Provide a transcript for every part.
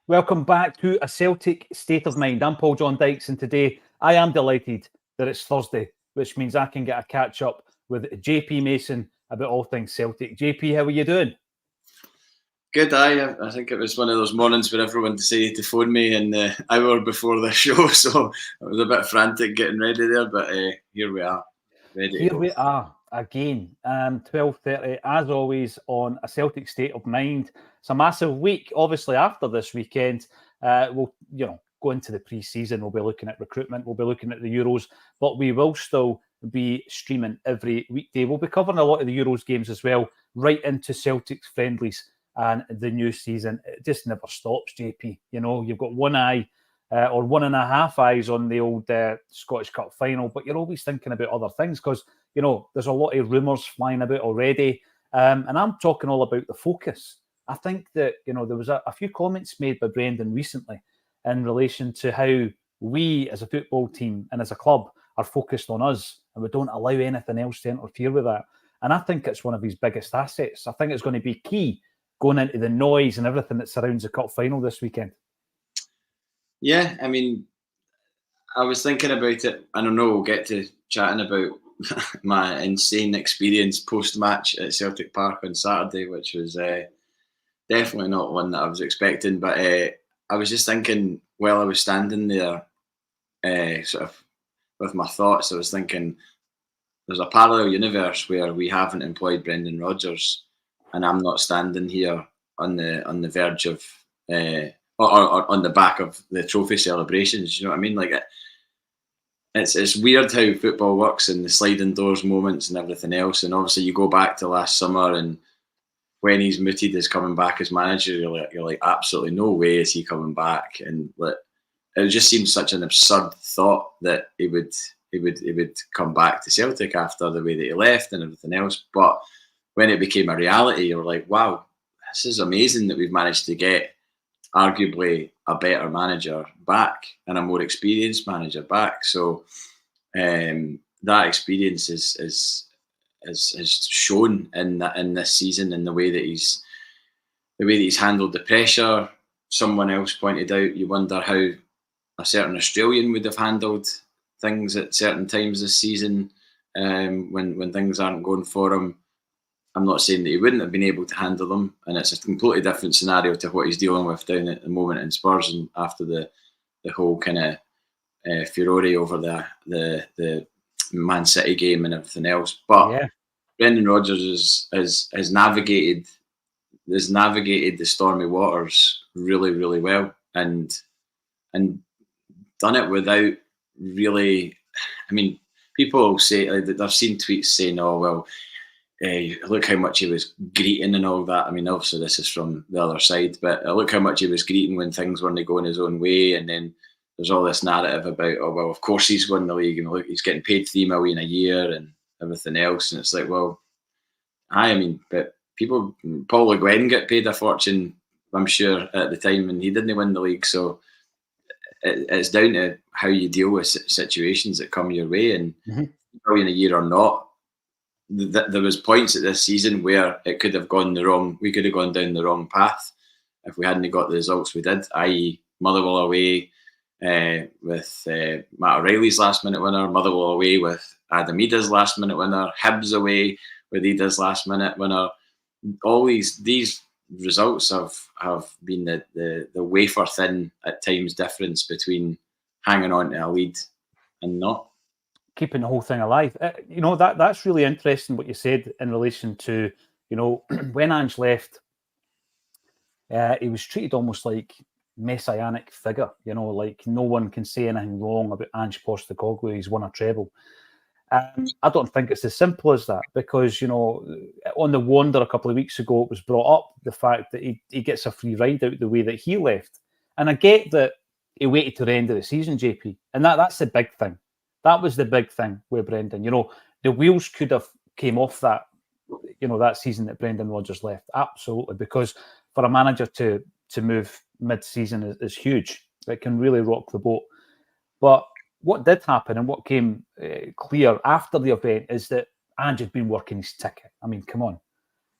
Welcome back to A Celtic State of Mind. I'm Paul John Dykes, and today I am delighted that it's Thursday, which means I can get a catch up with JP Mason about all things Celtic. JP, how are you doing? Good, I think it was one of those mornings where everyone decided to phone me in the hour before the show, so I was a bit frantic getting ready there, but here we are, ready to Here go. we are again, 12:30, as always, on A Celtic State of Mind. It's a massive week, obviously, after this weekend. We'll, go into the pre-season. We'll be looking at recruitment. We'll be looking at the Euros, but we will still be streaming every weekday. We'll be covering a lot of the Euros games as well, right into Celtic's friendlies and the new season. It just never stops, JP. You've got one eye or one and a half eyes on the old Scottish Cup final, but you're always thinking about other things because, there's a lot of rumours flying about already. And I'm talking all about the focus. I think that, there was a few comments made by Brendan recently in relation to how we as a football team and as a club are focused on us and we don't allow anything else to interfere with that. And I think it's one of his biggest assets. I think it's going to be key going into the noise and everything that surrounds the cup final this weekend. Yeah, I mean, I was thinking about it. I don't know, we'll get to chatting about my insane experience post-match at Celtic Park on Saturday, which was definitely not one that I was expecting, but I was just thinking while I was standing there, sort of with my thoughts, I was thinking there's a parallel universe where we haven't employed Brendan Rodgers, and I'm not standing here on the verge of or on the back of the trophy celebrations. You know what I mean? Like it's weird how football works and the sliding doors moments and everything else. And obviously, you go back to last summer and when he's mooted as coming back as manager, you're like, absolutely no way is he coming back. And it just seems such an absurd thought that he would come back to Celtic after the way that he left and everything else. But when it became a reality, you're like, wow, this is amazing that we've managed to get arguably a better manager back and a more experienced manager back. So that experience is shown in this season in the way that he's handled the pressure. Someone else pointed out, you wonder how a certain Australian would have handled things at certain times this season when things aren't going for him. I'm not saying that he wouldn't have been able to handle them, and it's a completely different scenario to what he's dealing with down at the moment in Spurs and after the whole kind of furore over the Man City game and everything else. But yeah. Brendan Rodgers has navigated the stormy waters really, really well, and done it without really. I mean, people say I've seen tweets saying, "Oh well, look how much he was greeting and all that." I mean, obviously this is from the other side, but look how much he was greeting when things weren't going his own way, and then there's all this narrative about, oh well, of course he's won the league, and look, he's getting paid $3 million a year and everything else, and it's like, well, I mean, but people, Paul Le Guen got paid a fortune, I'm sure, at the time, and he didn't win the league, so it's down to how you deal with situations that come your way, and $3 million a year or not. There was points at this season where it could have gone we could have gone down the wrong path if we hadn't got the results we did, i.e. Motherwell away with Matt O'Reilly's last minute winner, Motherwell away with Adam Ida's last minute winner, Hibs away with Ida's last minute winner. All these results have been the wafer thin at times difference between hanging on to a lead and not. Keeping the whole thing alive. That's really interesting what you said in relation to, when Ange left, he was treated almost like messianic figure, like no one can say anything wrong about Ange Postecoglou. He's won a treble. I don't think it's as simple as that because, on the Wander a couple of weeks ago, it was brought up, the fact that he gets a free ride out the way that he left. And I get that he waited to the end of the season, JP, and that's the big thing. That was the big thing with Brendan. The wheels could have came off that, that season that Brendan Rodgers left. Absolutely. Because for a manager to move mid-season is huge. It can really rock the boat. But what did happen and what came clear after the event is that Ange had been working his ticket. I mean, come on.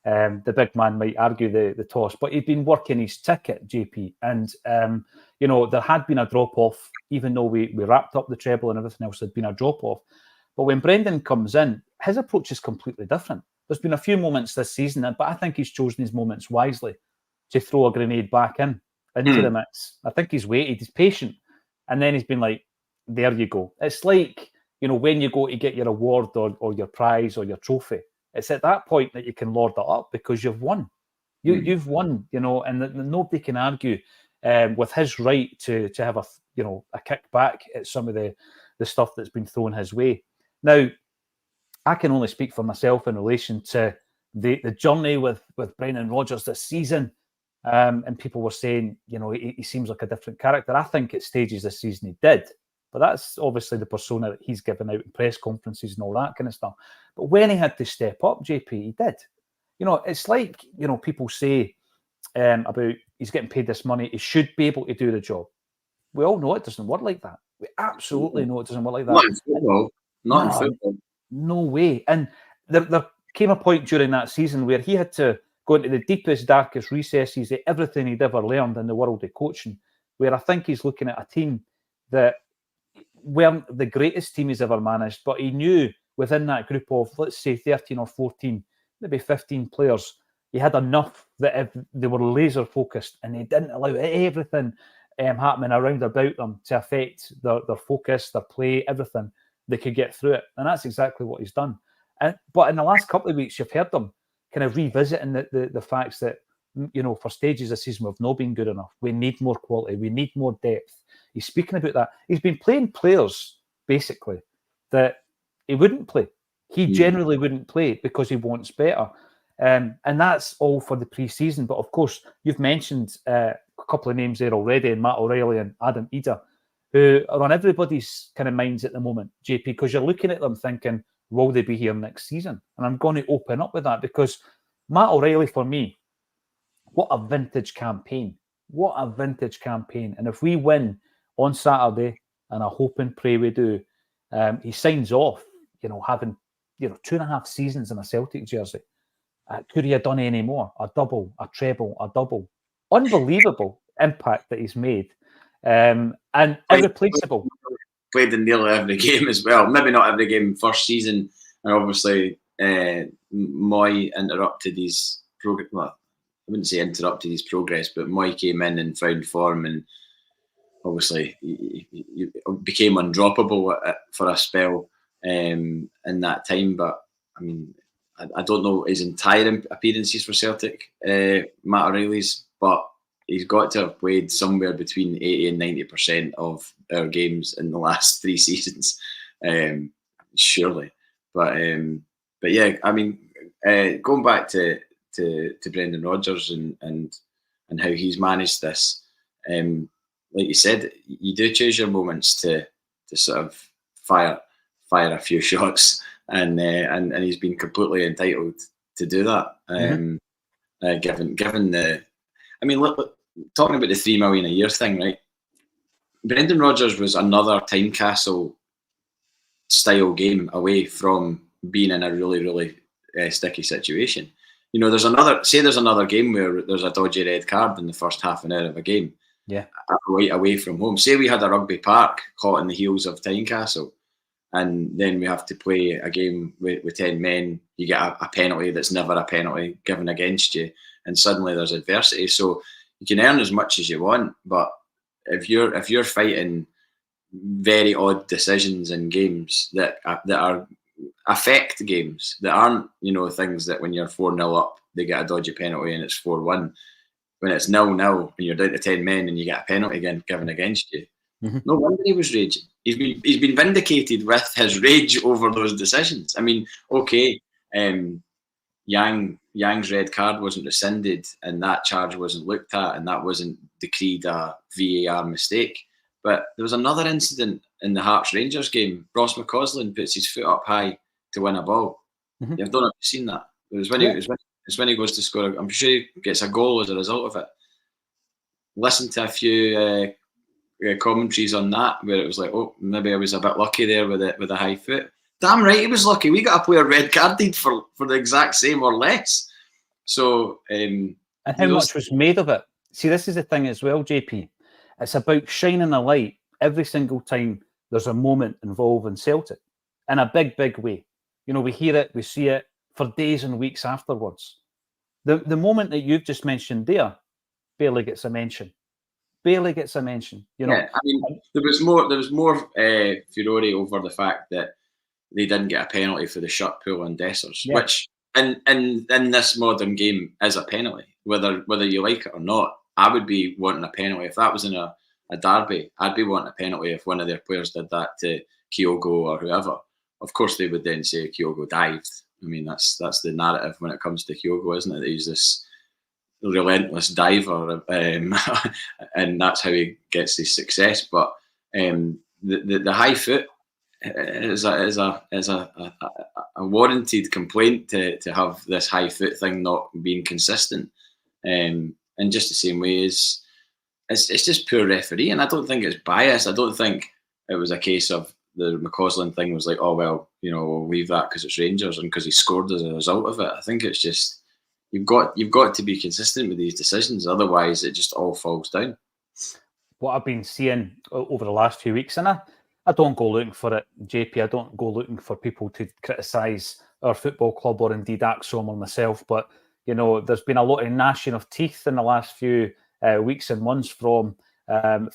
The big man might argue the toss, but he'd been working his ticket, JP. And, there had been a drop-off, even though we wrapped up the treble and everything else, had been a drop-off. But when Brendan comes in, his approach is completely different. There's been a few moments this season, but I think he's chosen his moments wisely to throw a grenade back into the mix. I think he's waited, he's patient. And then he's been like, there you go. It's like, when you go to get your award or your prize or your trophy, it's at that point that you can lord it up because you've won. You've won, and nobody can argue with his right to have a kick back at some of the stuff that's been thrown his way. Now, I can only speak for myself in relation to the journey with Brendan Rodgers this season. And people were saying, he seems like a different character. I think at stages this season he did. But that's obviously the persona that he's given out in press conferences and all that kind of stuff. But when he had to step up, JP, he did. It's like, people say about he's getting paid this money, he should be able to do the job. We all know it doesn't work like that. We absolutely know it doesn't work like that. Not in football. Not in football. No way. And there came a point during that season where he had to go into the deepest, darkest recesses of everything he'd ever learned in the world of coaching, where I think he's looking at a team that weren't the greatest team he's ever managed, but he knew within that group of, let's say, 13 or 14, maybe 15 players, he had enough that if they were laser focused and they didn't allow everything happening around about them to affect their focus, their play, everything, they could get through it. And that's exactly what he's done. But in the last couple of weeks, you've heard them kind of revisiting the facts that, for stages of season, we've not been good enough. We need more quality. We need more depth. He's speaking about that. He's been playing players, basically, that he wouldn't play. He generally wouldn't play because he wants better. And that's all for the pre-season. But, of course, you've mentioned a couple of names there already, Matt O'Reilly and Adam Ida, who are on everybody's kind of minds at the moment, JP, because you're looking at them thinking, will they be here next season? And I'm going to open up with that because Matt O'Reilly, for me, what a vintage campaign. What a vintage campaign. And if we win on Saturday, and I hope and pray we do, he signs off, having, 2.5 seasons in a Celtic jersey. Could he have done any more? A double, a treble, a double. Unbelievable impact that he's made. And irreplaceable. Played in nearly every game as well. Maybe not every game first season. And obviously, Moy interrupted his progress. Well, I wouldn't say interrupted his progress, but Moy came in and found form, and obviously he became undroppable for a spell in that time. But I mean, I don't know his entire appearances for Celtic, Matt O'Reilly's, but he's got to have played somewhere between 80 and 90% of our games in the last 3 seasons, surely. But yeah, I mean, going back to Brendan Rodgers and how he's managed this, like you said, you do choose your moments to sort of fire a few shots, and he's been completely entitled to do that. Given the, I mean, look, talking about the $3 million a year thing, right? Brendan Rodgers was another time castle style game away from being in a really, really sticky situation. There's another game where there's a dodgy red card in the first half an hour of a game. Yeah. Away from home. Say we had a rugby park caught in the heels of Tynecastle, and then we have to play a game with 10 men. You get a penalty that's never a penalty given against you, and suddenly there's adversity. So you can earn as much as you want, but if you're fighting very odd decisions in games that are affect games, that aren't things that when you're 4-0 up they get a dodgy penalty and it's 4-1. When it's 0-0 and you're down to 10 men and you get a penalty again given against you, no wonder he was raging. He's been vindicated with his rage over those decisions. I mean, okay, Yang's red card wasn't rescinded and that charge wasn't looked at and that wasn't decreed a VAR mistake. But there was another incident in the Hearts Rangers game. Ross McCausland puts his foot up high to win a ball. I don't know if you've seen that. It was when he goes to score. I'm sure he gets a goal as a result of it. Listen to a few commentaries on that where it was like, oh, maybe I was a bit lucky there with a high foot. Damn right he was lucky. We got a player red carded for the exact same or less. So, and how much was made of it? See, this is the thing as well, JP. It's about shining a light every single time there's a moment involving Celtic in a big, big way. You know, we hear it, we see it for days and weeks afterwards. The moment that you've just mentioned there barely gets a mention. Barely gets a mention. You know, yeah, I mean, there was more furore over the fact that they didn't get a penalty for the shirt pull on Dessers, which in this modern game is a penalty, whether you like it or not. I would be wanting a penalty if that was in a derby. I'd be wanting a penalty if one of their players did that to Kyogo or whoever. Of course, they would then say Kyogo dived. I mean, that's the narrative when it comes to Kyogo, isn't it? That he's this relentless diver, and that's how he gets his success. But the high foot is a warranted complaint to have this high foot thing not being consistent, and just the same way as it's just poor referee, and I don't think it's biased. I don't think it was a case of the McCausland thing was like, oh well, you know, we'll leave that because it's Rangers and because he scored as a result of it. I think it's just you've got to be consistent with these decisions, otherwise it just all falls down. What I've been seeing over the last few weeks, and I don't go looking for it, JP. I don't go looking for people to criticise our football club or indeed Acsom or myself. But, you know, there's been a lot of gnashing of teeth in the last few weeks and months from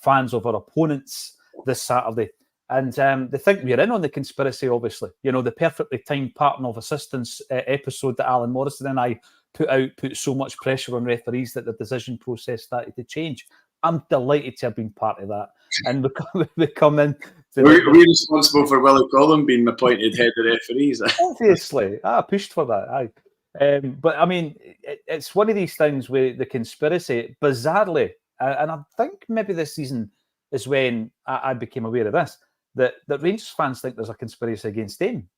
fans of our opponents this Saturday. And they think we're in on the conspiracy, obviously. You know, the perfectly timed pattern of assistance episode that Alan Morrison and I put so much pressure on referees that the decision process started to change. I'm delighted to have been part of that. And we come in. We're responsible for Willie Collum being appointed head of referees. Obviously, I pushed for that. But I mean, it's one of these things where the conspiracy, bizarrely, and I think maybe this season is when I became aware of this, that Rangers fans think there's a conspiracy against them.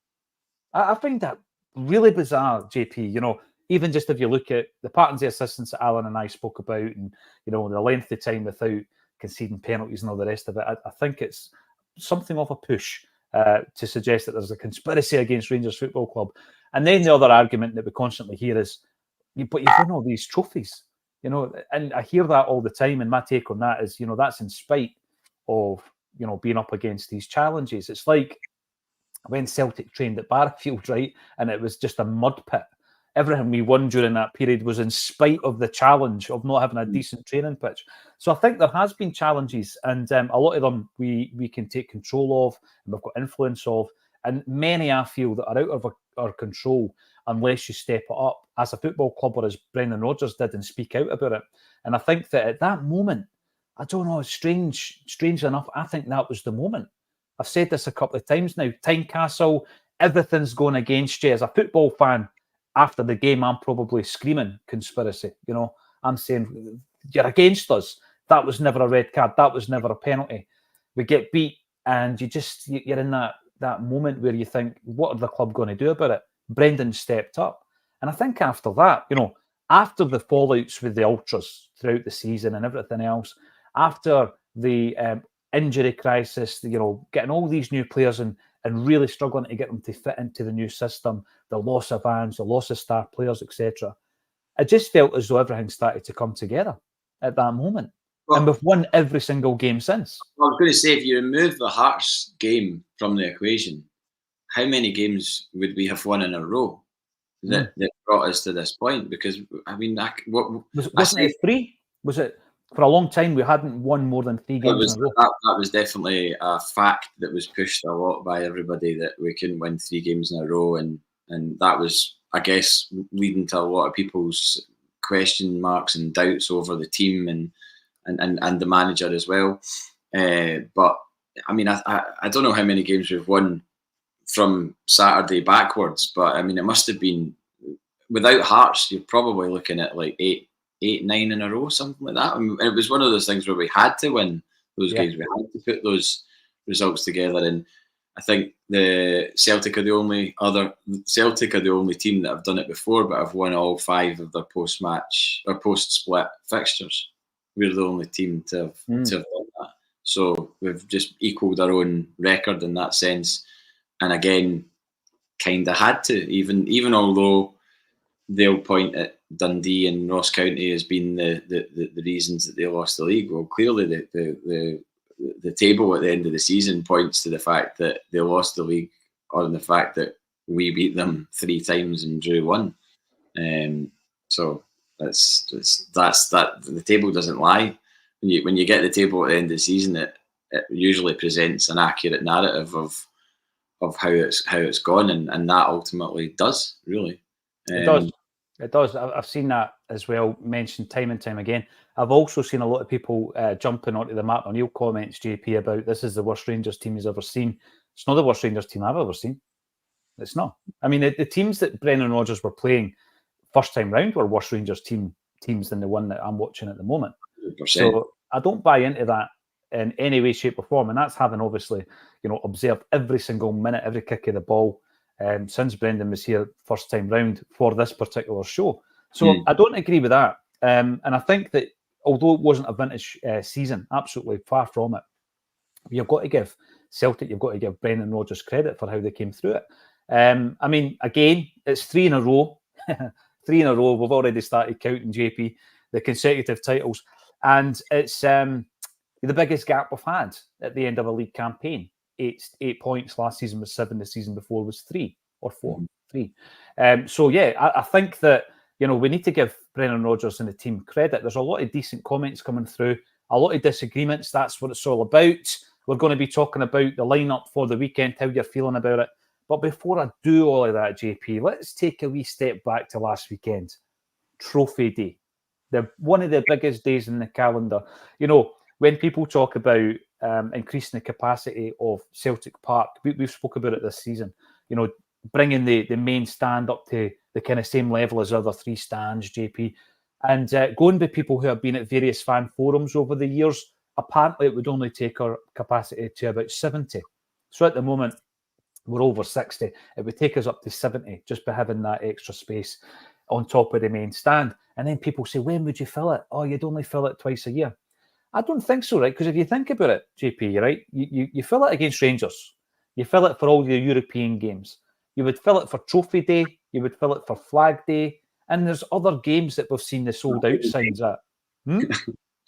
I find that really bizarre, JP. You know, even just if you look at the patterns of assistance that Alan and I spoke about, and you know the length of time without conceding penalties and all the rest of it, I think it's something of a push to suggest that there's a conspiracy against Rangers Football Club. And then the other argument that we constantly hear is, but you've won all these trophies, you know, and I hear that all the time. And my take on that is, you know, that's in spite of, you know, being up against these challenges. It's like when Celtic trained at Barrafield, right? And it was just a mud pit. Everything we won during that period was in spite of the challenge of not having a decent training pitch. So I think there has been challenges, and a lot of them we can take control of, and we've got influence of, and many I feel that are out of our control unless you step it up as a football club or as Brendan Rodgers did and speak out about it. And I think that at that moment, I don't know, strange enough, I think that was the moment. I've said this a couple of times now, Tynecastle, everything's going against you. As a football fan, after the game, I'm probably screaming conspiracy. You know, I'm saying, you're against us. That was never a red card. That was never a penalty. We get beat, and you're in that moment where you think, what are the club going to do about it? Brendan stepped up. And I think after that, you know, after the fallouts with the Ultras throughout the season and everything else, after the injury crisis, you know, getting all these new players and really struggling to get them to fit into the new system, the loss of Vans, the loss of star players, etc. It just felt as though everything started to come together at that moment. Well, and we've won every single game since. Well, I was going to say, if you remove the Hearts game from the equation, how many games would we have won in a row that brought us to this point? Because, I mean, wasn't it 3? Was it? For a long time, we hadn't won more than 3 games in a row. That was definitely a fact that was pushed a lot by everybody, that we couldn't win 3 games in a row. And that was, I guess, leading to a lot of people's question marks and doubts over the team and the manager as well. But, I mean, I don't know how many games we've won from Saturday backwards, but, I mean, it must have been, without Hearts, you're probably looking at like 8, 9 in a row, something like that. And it was one of those things where we had to win those games. We had to put those results together. And I think the Celtic are the only team that have done it before, but have won all 5 of their post-match or post-split fixtures. We're the only team to have done that. So we've just equalled our own record in that sense. And again, kind of had to, even although they'll point at Dundee and Ross County as being the reasons that they lost the league. Well, clearly the table at the end of the season points to the fact that they lost the league on the fact that we beat them 3 times and drew 1. So that's that. The table doesn't lie. When you get the table at the end of the season, it usually presents an accurate narrative of how it's gone, and that ultimately does, really. It does. I've seen that as well mentioned time and time again. I've also seen a lot of people jumping onto the Mark O'Neill comments, JP, about this is the worst Rangers team he's ever seen. It's not the worst Rangers team I've ever seen. It's not. I mean, the teams that Brendan Rodgers were playing first time round were worse Rangers teams than the one that I'm watching at the moment. 100%. So I don't buy into that in any way, shape or form. And that's having obviously, observed every single minute, every kick of the ball since Brendan was here first time round for this particular show. So I don't agree with that. And I think that although it wasn't a vintage season, absolutely far from it, you've got to give Celtic, you've got to give Brendan Rodgers credit for how they came through it. I mean, again, it's 3 in a row. 3 in a row. We've already started counting, JP, the consecutive titles. And it's the biggest gap we've had at the end of a league campaign. 8 points. Last season was 7. The season before was 3 or 4. 3. So, yeah, I think that, we need to give Brendan Rodgers and the team credit. There's a lot of decent comments coming through, a lot of disagreements. That's what it's all about. We're going to be talking about the lineup for the weekend, how you're feeling about it. But before I do all of that, JP, let's take a wee step back to last weekend. Trophy Day. One of the biggest days in the calendar. When people talk about increasing the capacity of Celtic Park, we've spoken about it this season, bringing the main stand up to the kind of same level as other 3 stands, JP, and going with people who have been at various fan forums over the years, apparently it would only take our capacity to about 70. So at the moment, we're over 60. It would take us up to 70 just by having that extra space on top of the main stand. And then people say, when would you fill it? Oh, you'd only fill it twice a year. I don't think so, right? Because if you think about it, JP, right, you fill it against Rangers. You fill it for all your European games. You would fill it for Trophy Day. You would fill it for Flag Day. And there's other games that we've seen the sold out signs at.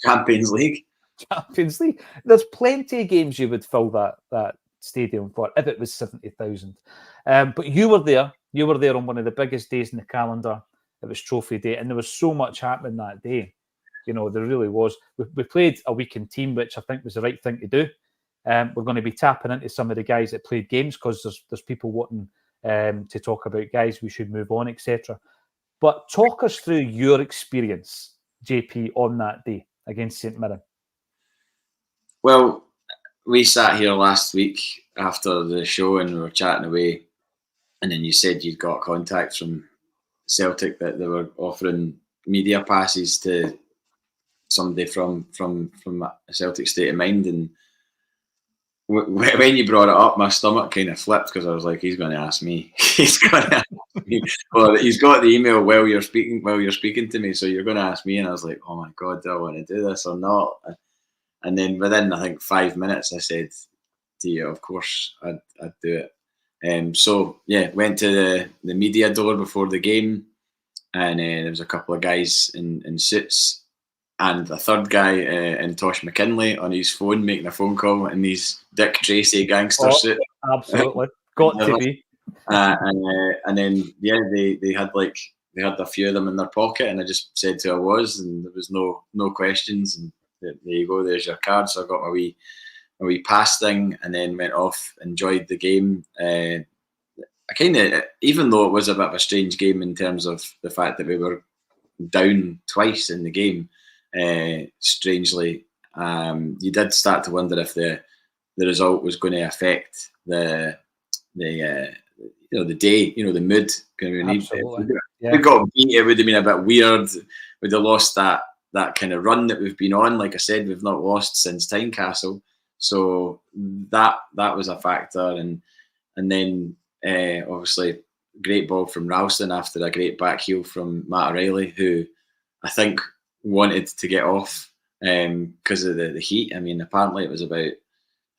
Champions League. Champions League. There's plenty of games you would fill that stadium for if it was 70,000. But you were there. You were there on one of the biggest days in the calendar. It was Trophy Day. And there was so much happening that day. There really was. We played a weekend team, which I think was the right thing to do. We're going to be tapping into some of the guys that played games because there's people wanting to talk about guys we should move on, etc. But talk us through your experience, JP, on that day against St Mirren. Well, we sat here last week after the show and we were chatting away, and then you said you'd got contact from Celtic that they were offering media passes to somebody from a Celtic state of mind, and when you brought it up, my stomach kind of flipped because I was like, he's going to ask me. He's going to ask me. Well, he's got the email while you're speaking to me, so you're going to ask me. And I was like, oh my God, do I want to do this or not? And then within, I think, 5 minutes, I said to you, of course, I'd do it. So, yeah, went to the media door before the game, and there was a couple of guys in suits, and a third guy in Tosh McKinley on his phone making a phone call in his Dick Tracy gangster suit. Absolutely. Got to be. And then, yeah, they had a few of them in their pocket, and I just said who I was, and there was no questions, and there you go, there's your card. So I got my wee pass thing, and then went off, enjoyed the game. I kind of, even though it was a bit of a strange game in terms of the fact that we were down twice in the game, strangely, you did start to wonder if the result was going to affect the day, the mood. Absolutely. We got beat, it would have been a bit weird. We'd have lost that kind of run that we've been on. Like I said, we've not lost since Tynecastle, so that was a factor. And then obviously great ball from Ralston after a great back heel from Matt O'Reilly, who I think wanted to get off because of the heat. I mean, apparently it was about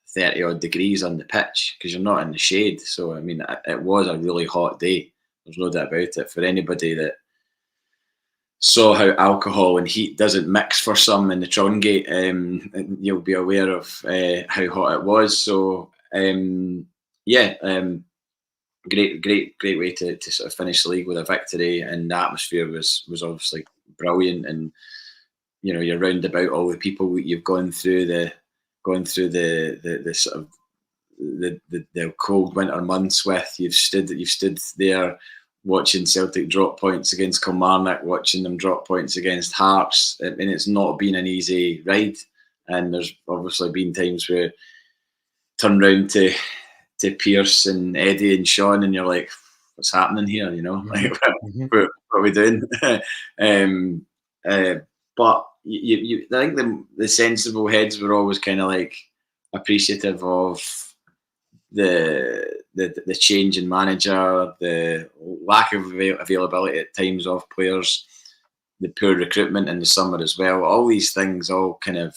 30 odd degrees on the pitch because you're not in the shade. So, I mean, it was a really hot day. There's no doubt about it. For anybody that saw how alcohol and heat doesn't mix for some in the Trongate, and you'll be aware of how hot it was. So great way to sort of finish the league with a victory, and the atmosphere was obviously brilliant. And you're round about all the people that you've gone through the sort of the cold winter months with. You've stood there watching Celtic drop points against Kilmarnock, watching them drop points against Hearts. I mean, it's not been an easy ride, and there's obviously been times where turn round to Pierce and Eddie and Sean, and you're like, what's happening here? Like, what are we doing? But I think the sensible heads were always kind of like appreciative of the change in manager, the lack of availability at times of players, the poor recruitment in the summer as well. All these things all kind of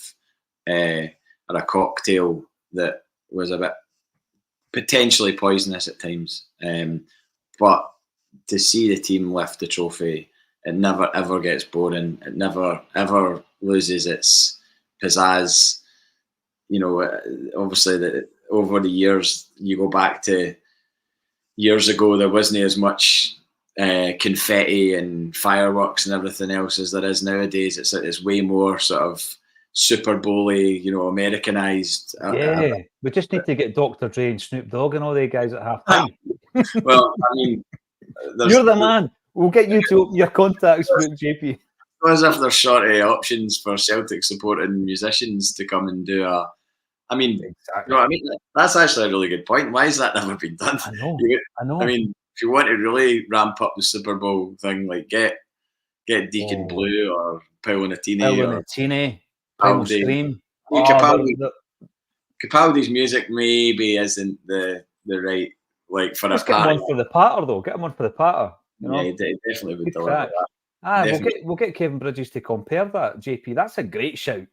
are a cocktail that was a bit potentially poisonous at times. But to see the team lift the trophy, it never ever gets boring. It never ever loses its pizzazz. Obviously over the years, you go back to years ago, there wasn't as much confetti and fireworks and everything else as there is nowadays. It's way more sort of Super Bowl-y, Americanized. We just need to get Dr. Dre and Snoop Dogg and all the guys at half time. Well, I mean, you're the man. We'll get you to open your contacts book, JP. As if there's short options for Celtic supporting musicians to come and do a. I mean, exactly. You know what I mean? That's actually a really good point. Why has that never been done? I know. I mean, if you want to really ramp up the Super Bowl thing, like get Deacon Blue or Paolo Nutini. Capaldi. Capaldi's music maybe isn't the right, like, for a party. Get him on for the patter, though. Get him on for the patter. Yeah, he definitely would deliver that. We'll get Kevin Bridges to compare that, JP. That's a great shout.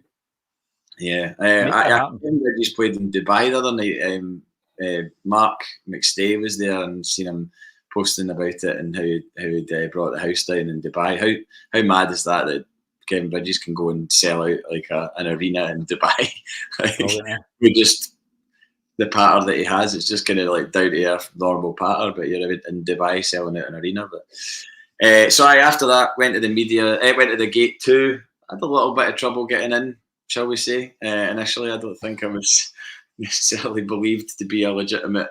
Yeah, Kevin Bridges played in Dubai the other night. Mark McStay was there and seen him posting about it and how he'd brought the house down in Dubai. How mad is that Kevin Bridges can go and sell out like an arena in Dubai? With just the patter that he has, it's just kind of like down to earth, normal patter. But you're in Dubai selling out an arena. But sorry, after that went to the media. Went to the gate 2. Had a little bit of trouble getting in, shall we say? Initially, I don't think I was necessarily believed to be a legitimate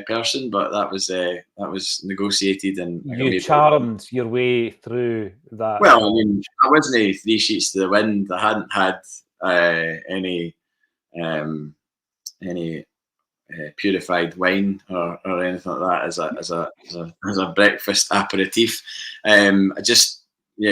person, but that was negotiated, and you charmed your way through that. Well, I mean, I wasn't 3 sheets to the wind. I hadn't had any purified wine or anything like that as a breakfast aperitif. I just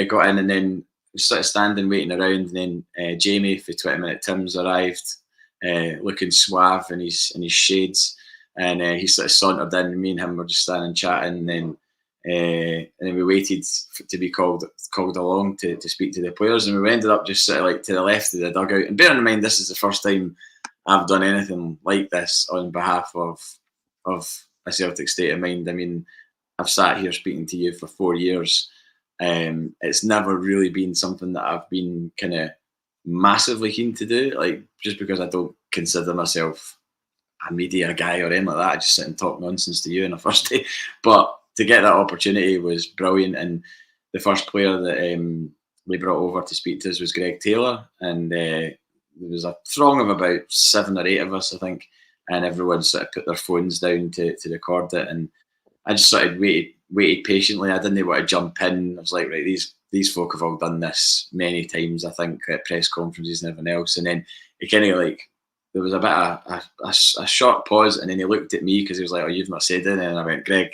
got in and then sort of standing waiting around, and then Jamie for 20-minute Tim's arrived, looking suave in his shades. And he sort of sauntered in. Me and him were just standing chatting, and then we waited to be called along to speak to the players. And we ended up just sort of like to the left of the dugout. And bearing in mind, this is the first time I've done anything like this on behalf of a Celtic state of mind. I mean, I've sat here speaking to you for 4 years. It's never really been something that I've been kind of massively keen to do, like just because I don't consider myself a media guy or anything like that. I just sit and talk nonsense to you on a first day. But to get that opportunity was brilliant. And the first player that we brought over to speak to us was Greg Taylor. And there was a throng of about 7 or 8 of us, I think. And everyone sort of put their phones down to record it. And I just sort of waited patiently. I didn't want to jump in. I was like, right, these folk have all done this many times, I think, at press conferences and everything else. And then it kind of like, there was a bit of a short pause, and then he looked at me because he was like, "Oh, you've not said anything." And I went, "Greg,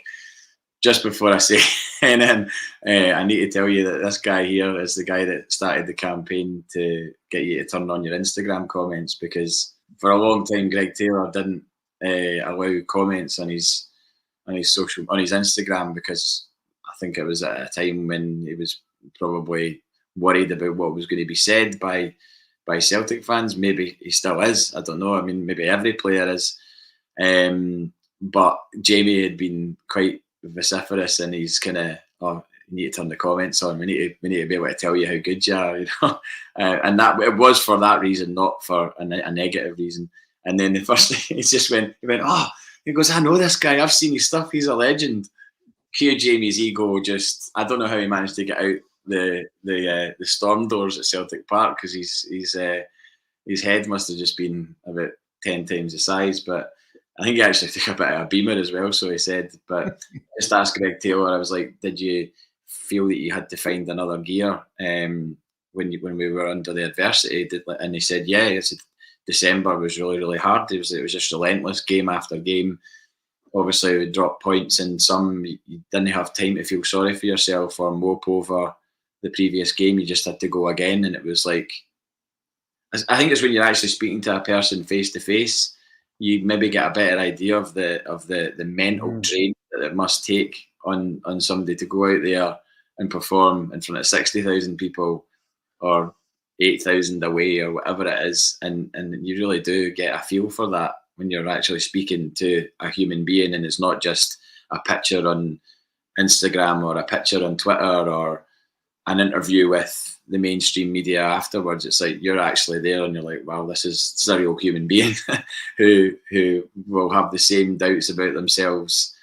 just before I say anything, I need to tell you that this guy here is the guy that started the campaign to get you to turn on your Instagram comments, because for a long time, Greg Taylor didn't allow comments on his Instagram, because I think it was at a time when he was probably worried about what was going to be said by Celtic fans. Maybe he still is. I don't know. I mean, maybe every player is. But Jamie had been quite vociferous, and he's kind of, need to turn the comments on. We need to be able to tell you how good you are, and that it was for that reason, not for a negative reason. And then the first thing, he went, oh, he goes, I know this guy, I've seen his stuff, he's a legend. Cue Jamie's ego, just I don't know how he managed to get out the storm doors at Celtic Park, because his head must have just been about 10 times the size, but I think he actually took a bit of a beamer as well, so he said. But just asked Greg Taylor, I was like, did you feel that you had to find another gear when we were under the adversity? And he said, yeah. He said, December was really, really hard. It was just relentless, game after game. Obviously, we dropped points, and some you didn't have time to feel sorry for yourself or mope over the previous game. You just had to go again, and it was like, I think it's when you're actually speaking to a person face to face, you maybe get a better idea of the mental drain that it must take on somebody to go out there and perform in front of 60,000 people or 8,000 away or whatever it is, and you really do get a feel for that when you're actually speaking to a human being, and it's not just a picture on Instagram or a picture on Twitter or an interview with the mainstream media afterwards. It's like you're actually there, and you're like, wow, this is a real human being who will have the same doubts about themselves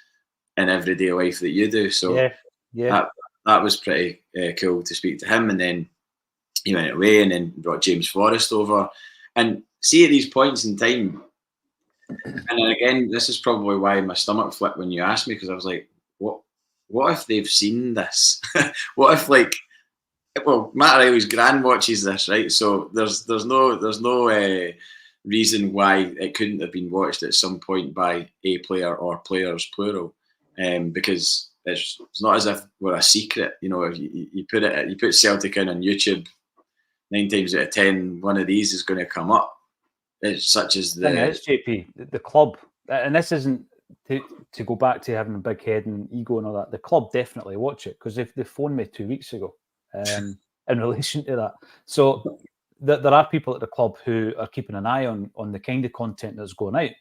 in everyday life that you do. So that was pretty cool to speak to him. And then he went away and then brought James Forrest over, and see at these points in time. And then again, this is probably why my stomach flipped when you asked me, because I was like, what if they've seen this? What if, like, well, Matt Riley's gran watches this, right? So there's no reason why it couldn't have been watched at some point by a player or players plural, because it's not as if we're a secret. If you put Celtic in on YouTube, 9 times out of 10, one of these is going to come up. It's such as the thing is, JP, the club, and this isn't to go back to having a big head and ego and all that. The club definitely watch it, because they phoned me 2 weeks ago in relation to that. So there are people at the club who are keeping an eye on the kind of content that's going out,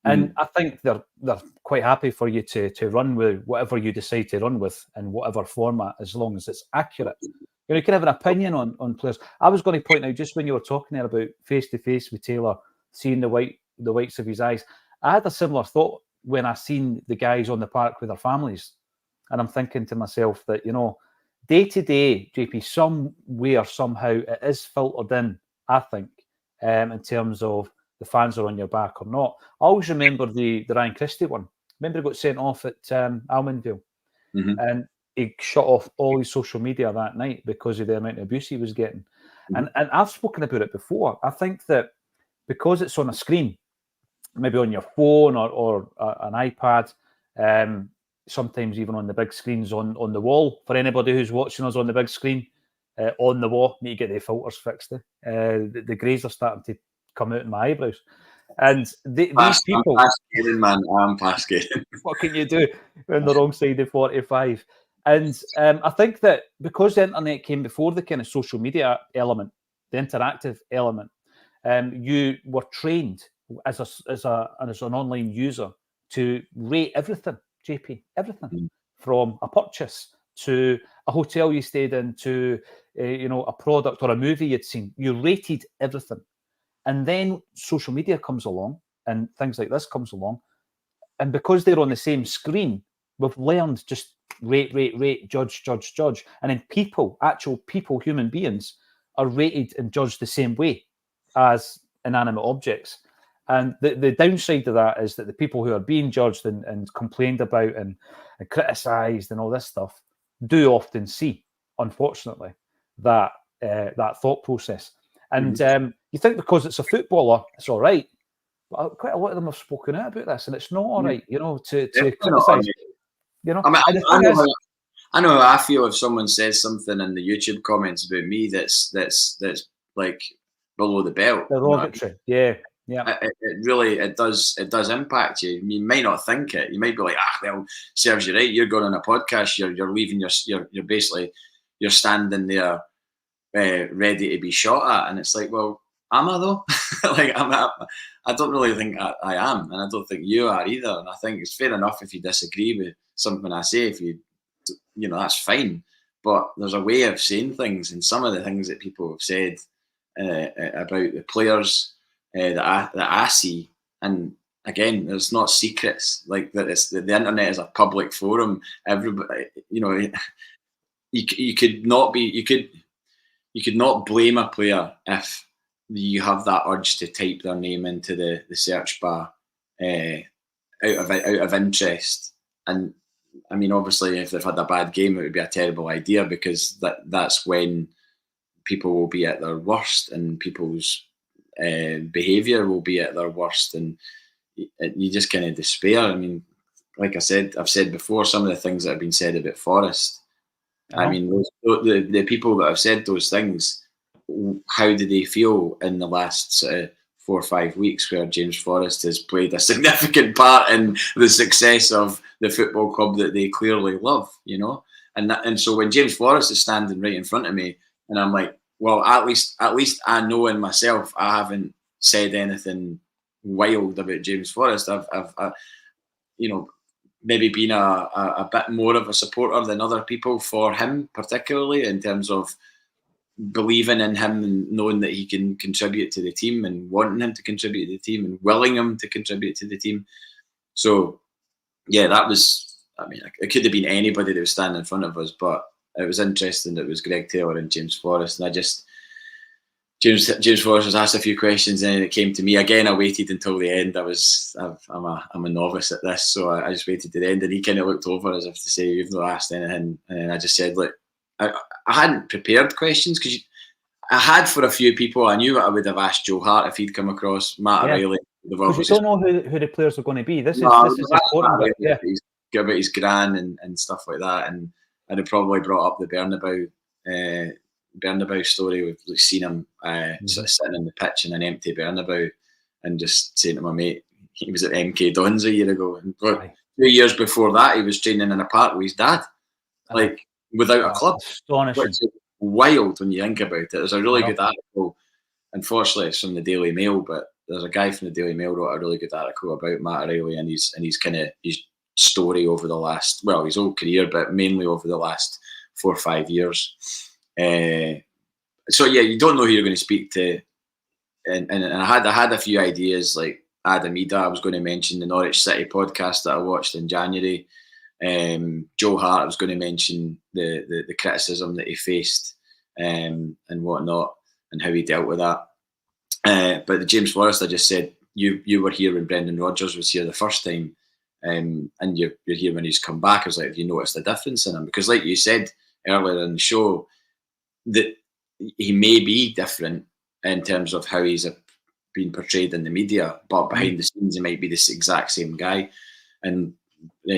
and I think they're quite happy for you to run with whatever you decide to run with in whatever format, as long as it's accurate. You can have an opinion on players. I was going to point out, just when you were talking there about face to face with Taylor, seeing the whites of his eyes, I had a similar thought when I seen the guys on the park with their families, and I'm thinking to myself that day to day, JP, somewhere somehow it is filtered in. I think in terms of the fans are on your back or not. I always remember the Ryan Christie one. Remember he got sent off at Almondvale, and he shut off all his social media that night because of the amount of abuse he was getting. And I've spoken about it before. I think that because it's on a screen, maybe on your phone or an iPad, sometimes even on the big screens on the wall, for anybody who's watching us on the big screen, on the wall, need to get the filters fixed. The greys are starting to come out in my eyebrows. And these people... I'm past kidding, man. I'm past kidding. What can you do? We're on the wrong side of 45. And I think that because the internet came before the kind of social media element, the interactive element, you were trained as an online user to rate everything, JP, everything, from a purchase to a hotel you stayed in to a product or a movie you'd seen. You rated everything. And then social media comes along and things like this comes along. And because they're on the same screen, we've learned just rate, judge. And then actual people, human beings, are rated and judged the same way as inanimate objects. And the downside of that is that the people who are being judged and complained about and criticised and all this stuff do often see, unfortunately, that thought process. And you think because it's a footballer, it's all right. But quite a lot of them have spoken out about this, and it's not all right, to criticise. I know how I feel if someone says something in the YouTube comments about me that's like below the belt. Derogatory, yeah. It does impact you. You might not think it. You might be like, well, serves you right. You're going on a podcast. You're leaving you're basically you're standing there ready to be shot at, and it's like, well, am I though? I don't really think I am, and I don't think you are either. And I think it's fair enough if you disagree with something I say. If you that's fine. but there's a way of saying things, and some of the things that people have said about the players that I see, and again, there's not secrets like that. It's the internet is a public forum. Everybody, you could not blame a player if you have that urge to type their name into the search bar out of interest. And I mean, obviously, if they've had a bad game, it would be a terrible idea, because that's when people will be at their worst, and people's behaviour will be at their worst, and you just kind of despair. I mean, like I've said before, some of the things that have been said about Forrest. I mean, the people that have said those things, how do they feel in the last 4 or 5 weeks, where James Forrest has played a significant part in the success of the football club that they clearly love, And so when James Forrest is standing right in front of me, and I'm like, well, at least I know in myself I haven't said anything wild about James Forrest. I've maybe been a bit more of a supporter than other people for him, particularly in terms of believing in him and knowing that he can contribute to the team, and wanting him to contribute to the team, and willing him to contribute to the team. So, yeah, that was, I mean, it could have been anybody that was standing in front of us, but it was interesting that it was Greg Taylor and James Forrest. And James Forrest was asked a few questions, and then it came to me again. I waited until the end. I'm a novice at this, so I just waited to the end, and he kind of looked over as if to say, "You've not asked anything," and then I just said, "Look, I hadn't prepared questions, because I had for a few people. I knew I would have asked Joe Hart if he'd come across. Matt O'Reilly. Because you don't know who the players are going to be. This is important. Yeah, he's got about his gran and stuff like that, and I'd have probably brought up the Bernabeu story. We've seen him sort of sitting on the pitch in an empty Bernabeu, and just saying to my mate, he was at MK Dons a year ago, and 2 years before that, he was training in a park with his dad, like without a club. Astonishing. Which is wild when you think about it. There's a really good article. Unfortunately, it's from the Daily Mail, but there's a guy from the Daily Mail wrote a really good article about Matt O'Reilly and his kind of his story over the last, well, his whole career, but mainly over the last 4 or 5 years. So yeah, you don't know who you're going to speak to, and I had a few ideas, like Adam Ida. I was going to mention the Norwich City podcast that I watched in January. Joe Hart, I was going to mention the criticism that he faced and whatnot, and how he dealt with that. But the James Forrest, I just said, you were here when Brendan Rodgers was here the first time, and you're here when he's come back. I was like, have you noticed the difference in him? Because like you said earlier in the show, that he may be different in terms of how he's been portrayed in the media, but behind the scenes he might be this exact same guy. And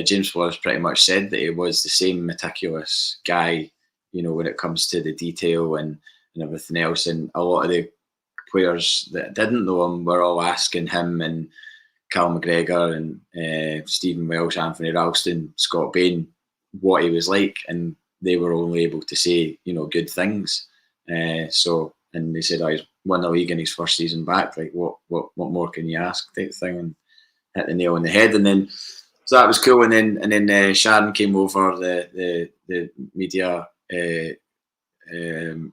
James Forrest pretty much said that he was the same meticulous guy, when it comes to the detail and everything else. And a lot of the players that didn't know him were all asking him and Cal McGregor and Stephen Welsh, Anthony Ralston, Scott Bain what he was like, and they were only able to say, good things. And they said, he's won the league in his first season back. Like, what more can you ask? Type thing, and hit the nail on the head. And then, so that was cool. And then Sharon came over, the media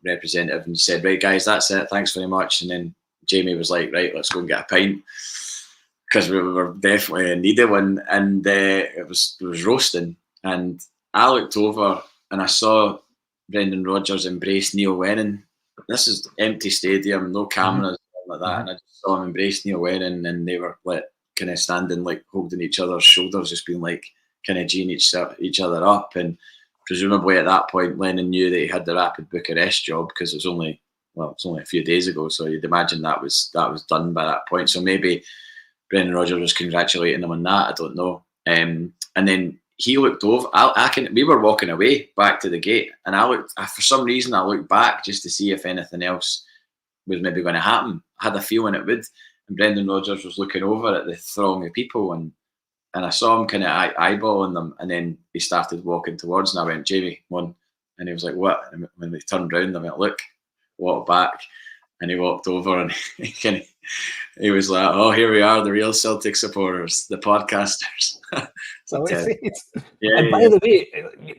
representative, and said, right, guys, that's it. Thanks very much. And then Jamie was like, right, let's go and get a pint, because we were definitely in need of one. And it was roasting. And I looked over and I saw Brendan Rodgers embrace Neil Lennon. This is empty stadium, no cameras, like that. And I just saw him embrace Neil Lennon, and they were like kind of standing, like holding each other's shoulders, just being like kind of geeing each other up. And presumably at that point, Lennon knew that he had the Rapid Bucharest job, because it's only a few days ago. So you'd imagine that was done by that point. So maybe Brendan Rodgers was congratulating him on that. I don't know. And then he looked over. We were walking away back to the gate, and for some reason, I looked back just to see if anything else was maybe going to happen. I had a feeling it would. And Brendan Rodgers was looking over at the throng of people, and I saw him kind of eyeballing them, and then he started walking towards, and I went, Jamie, come on. And he was like, what? And when they turned round, I went, look, walked back. and he walked over and he was like, "Oh, here we are, the real Celtic supporters, the podcasters." So yeah, and by the way,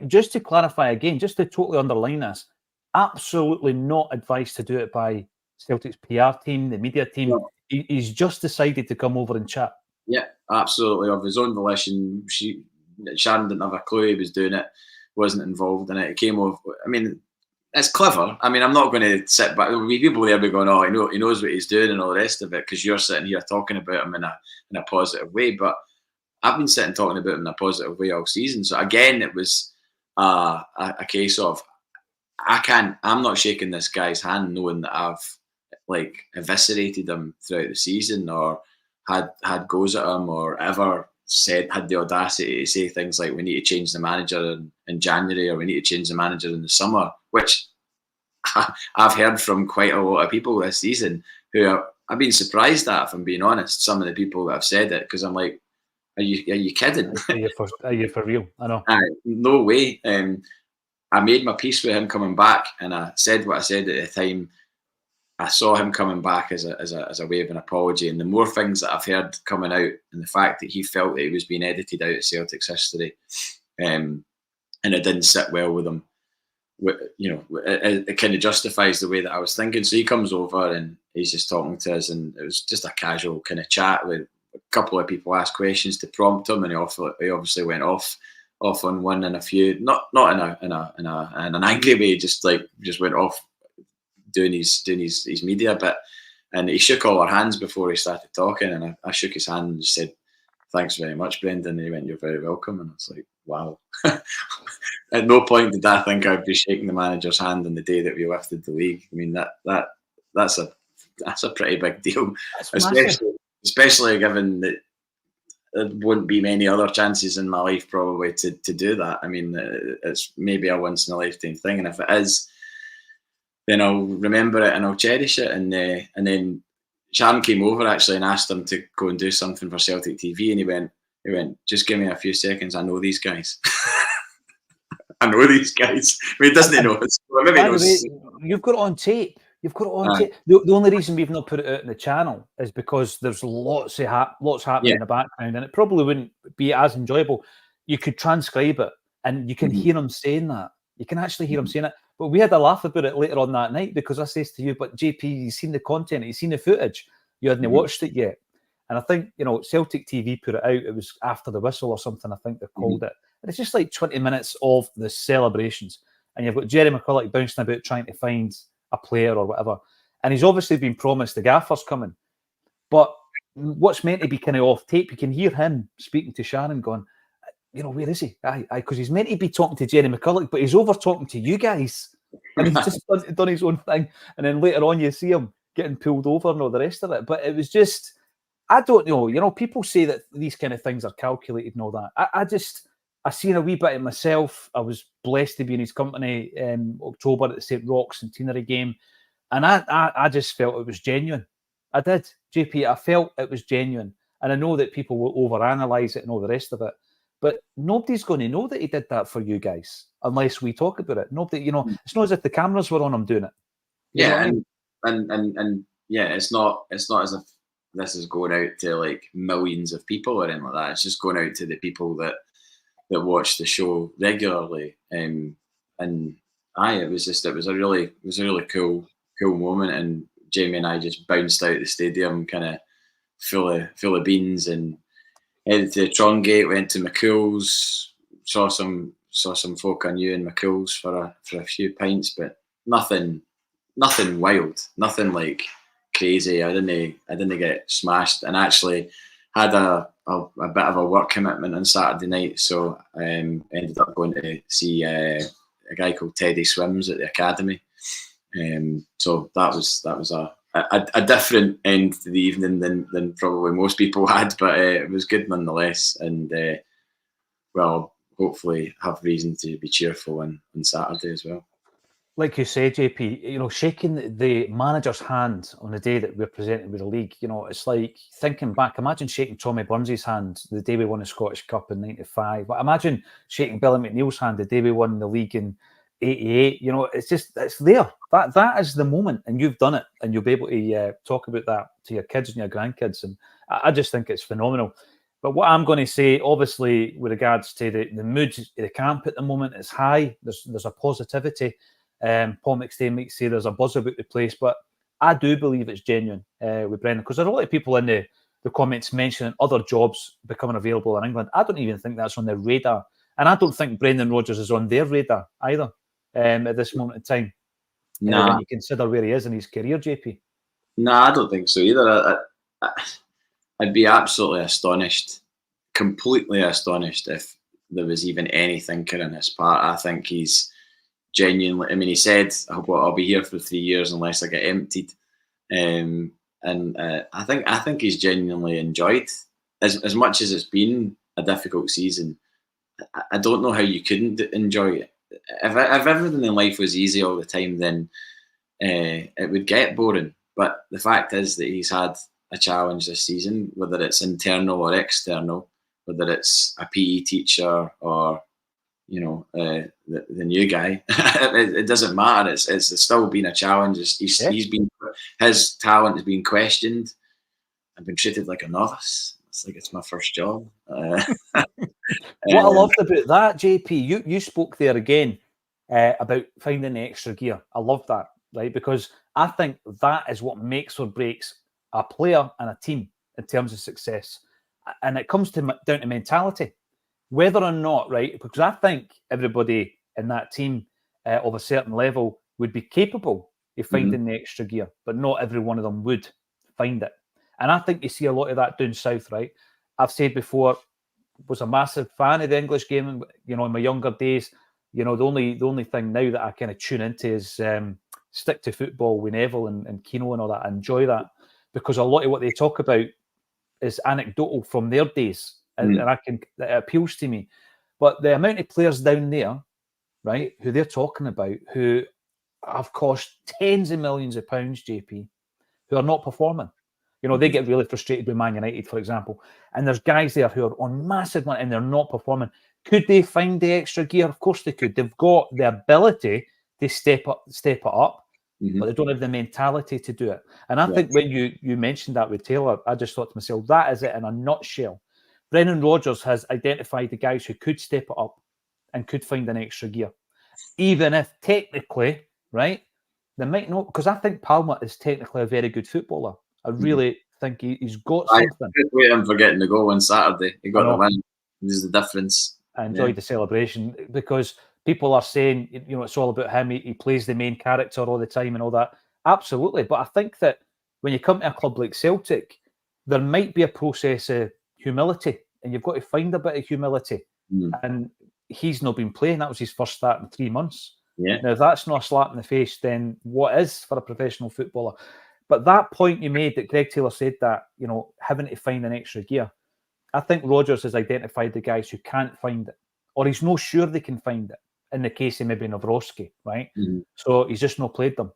just to clarify again, just to totally underline this, absolutely not advised to do it by Celtic's PR team, the media team. No. He's just decided to come over and chat. Yeah, absolutely, of his own volition. Sharon didn't have a clue he was doing it, wasn't involved in it. It came over. I mean, it's clever. I mean, I'm not going to sit back. There'll be people there be going, "Oh, he knows what he's doing," and all the rest of it, because you're sitting here talking about him in a positive way. But I've been sitting talking about him in a positive way all season. So again, it was a case of I'm not shaking this guy's hand knowing that I've like eviscerated him throughout the season, or had goes at him, or ever had the audacity to say things like, "We need to change the manager in January," or "We need to change the manager in the summer," which I've heard from quite a lot of people this season who I've been surprised at, if I'm being honest, some of the people that have said it, because I'm like, are you kidding? Are you for real? I know. No way. I made my peace with him coming back, and I said what I said at the time. I saw him coming back as a way of an apology, and the more things that I've heard coming out, and the fact that he felt that he was being edited out of Celtic's history, and it didn't sit well with him, it kind of justifies the way that I was thinking. So he comes over and he's just talking to us, and it was just a casual kind of chat with a couple of people asked questions to prompt him, and he obviously went off on one and a few, not in an angry way, just went off doing his media bit, and he shook all our hands before he started talking, and I shook his hand and just said, "Thanks very much, Brendan," and he went, "You're very welcome," and I was like, wow. At no point did I think I'd be shaking the manager's hand on the day that we lifted the league. I mean, that's a pretty big deal, especially given that there wouldn't be many other chances in my life probably to do that. I mean, it's maybe a once in a lifetime thing, and if it is, then I'll remember it and I'll cherish it. And then Sharon came over actually and asked him to go and do something for Celtic TV, and he went, "Just give me a few seconds. I know these guys." I know these guys. I mean, doesn't know? Maybe he knows. You've got it on tape. You've got it on tape. The only reason we've not put it out in the channel is because there's lots happening in the background, and it probably wouldn't be as enjoyable. You could transcribe it, and you can hear him saying that. You can actually hear him saying it. But we had a laugh about it later on that night, because I says to you, "But JP, you've seen the content, you've seen the footage. You hadn't watched it yet." And I think, Celtic TV put it out. It was after the whistle or something, I think they called it. And it's just like 20 minutes of the celebrations. And you've got Jerry McCulloch bouncing about trying to find a player or whatever. And he's obviously been promised the gaffer's coming. But what's meant to be kind of off tape, you can hear him speaking to Sharon going, "Where is he?" Because he's meant to be talking to Jerry McCulloch, but he's over talking to you guys. And he's just done his own thing. And then later on, you see him getting pulled over and all the rest of it. But it was just, I don't know. People say that these kind of things are calculated and all that. I seen a wee bit of myself. I was blessed to be in his company in October at the St. Roch Centenary game. And I just felt it was genuine. I did, JP. I felt it was genuine. And I know that people will overanalyze it and all the rest of it. But nobody's going to know that he did that for you guys unless we talk about it. Nobody, it's not as if the cameras were on him doing it. Yeah, and yeah, it's not as if this is going out to like millions of people or anything like that. It's just going out to the people that watch the show regularly. And it was a really cool moment. And Jamie and I just bounced out the stadium, kind of full of beans, and headed to Trongate, went to McCool's, saw some folk I knew in McCool's for a few pints, but nothing wild, nothing like crazy. I didn't get smashed, and actually had a bit of a work commitment on Saturday night, so ended up going to see a guy called Teddy Swims at the academy. So that was a different end to the evening than probably most people had, but it was good nonetheless. And hopefully have reason to be cheerful on Saturday as well. Like you say, JP, shaking the manager's hand on the day that we're presented with the league, it's like thinking back. Imagine shaking Tommy Burns' hand the day we won the Scottish Cup in '95. Imagine shaking Billy McNeil's hand the day we won the league in 88. You know, it's there. That is the moment, and you've done it, and you'll be able to talk about that to your kids and your grandkids, and I just think it's phenomenal. But what I'm going to say, obviously, with regards to the mood of the camp at the moment, is high. There's a positivity. Paul McStay might say there's a buzz about the place, but I do believe it's genuine with Brendan, because there are a lot of people in the comments mentioning other jobs becoming available in England. I don't even think that's on their radar. And I don't think Brendan Rodgers is on their radar either at this moment in time. Nah. When you consider where he is in his career, JP. No, I don't think so either. I'd be absolutely astonished, completely astonished, if there was even any thinking on his part. I think he's genuinely, I mean, he said, I'll be here for 3 years unless I get emptied. And I think he's genuinely enjoyed, as much as it's been a difficult season. I don't know how you couldn't enjoy it. If everything in life was easy all the time, then it would get boring. But the fact is that he's had a challenge this season, whether it's internal or external, whether it's a PE teacher or the new guy. It doesn't matter. It's still been a challenge. He's been, his talent has been questioned. I've been treated like a novice. It's like it's my first job. What I loved about that, JP, you spoke there again about finding the extra gear. I love that, right? Because I think that is what makes or breaks a player and a team in terms of success. And it comes down to mentality. Whether or not, right? Because I think everybody in that team of a certain level would be capable of finding the extra gear, but not every one of them would find it. And I think you see a lot of that down south, right? I've said before, was a massive fan of the English game, in my younger days. The only thing now that I kind of tune into is stick to football with Neville and Keno and all that. I enjoy that because a lot of what they talk about is anecdotal from their days, and it appeals to me. But the amount of players down there, right, who they're talking about, who have cost tens of millions of pounds, JP, who are not performing. They get really frustrated with Man United, for example. And there's guys there who are on massive money and they're not performing. Could they find the extra gear? Of course they could. They've got the ability to step it up, but they don't have the mentality to do it. And I think when you mentioned that with Taylor, I just thought to myself, that is it in a nutshell. Brendan Rodgers has identified the guys who could step it up and could find an extra gear. Even if technically, right, they might not, because I think Palmer is technically a very good footballer. I really think he's got something. I wait him for getting the goal on Saturday. He got the win. This is the difference. I enjoyed the celebration because people are saying, it's all about him. He plays the main character all the time and all that. Absolutely. But I think that when you come to a club like Celtic, there might be a process of humility, and you've got to find a bit of humility. And he's not been playing. That was his first start in 3 months. Yeah. Now, if that's not a slap in the face, then what is for a professional footballer? But that point you made that Greg Taylor said that, having to find an extra gear, I think Rodgers has identified the guys who can't find it, or he's not sure they can find it, in the case of maybe Nawrocki, right? So he's just not played them.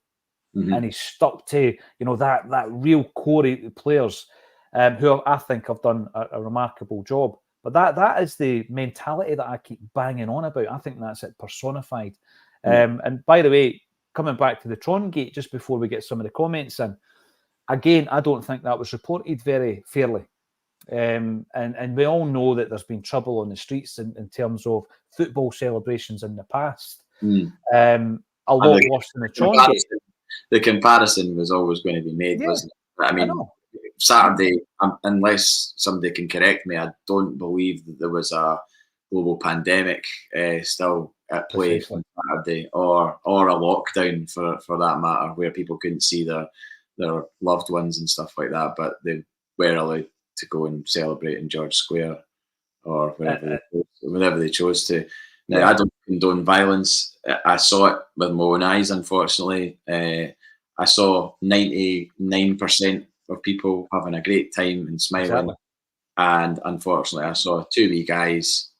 And he's stuck to, that real core of players who I think have done a remarkable job. But that is the mentality that I keep banging on about. I think that's it personified. And by the way, coming back to the Tron Gate, just before we get some of the comments in, again, I don't think that was reported very fairly. And we all know that there's been trouble on the streets in terms of football celebrations in the past. A lot worse than the Tron Gate. The comparison was always going to be made, wasn't it? I mean, Saturday, unless somebody can correct me, I don't believe that there was a global pandemic still at play on Saturday, or a lockdown for that matter, where people couldn't see their loved ones and stuff like that, but they were allowed to go and celebrate in George Square or wherever they chose to. Now, I don't condone violence. I saw it with my own eyes, unfortunately. I saw 99% of people having a great time and smiling. Exactly. And unfortunately, I saw 2 wee guys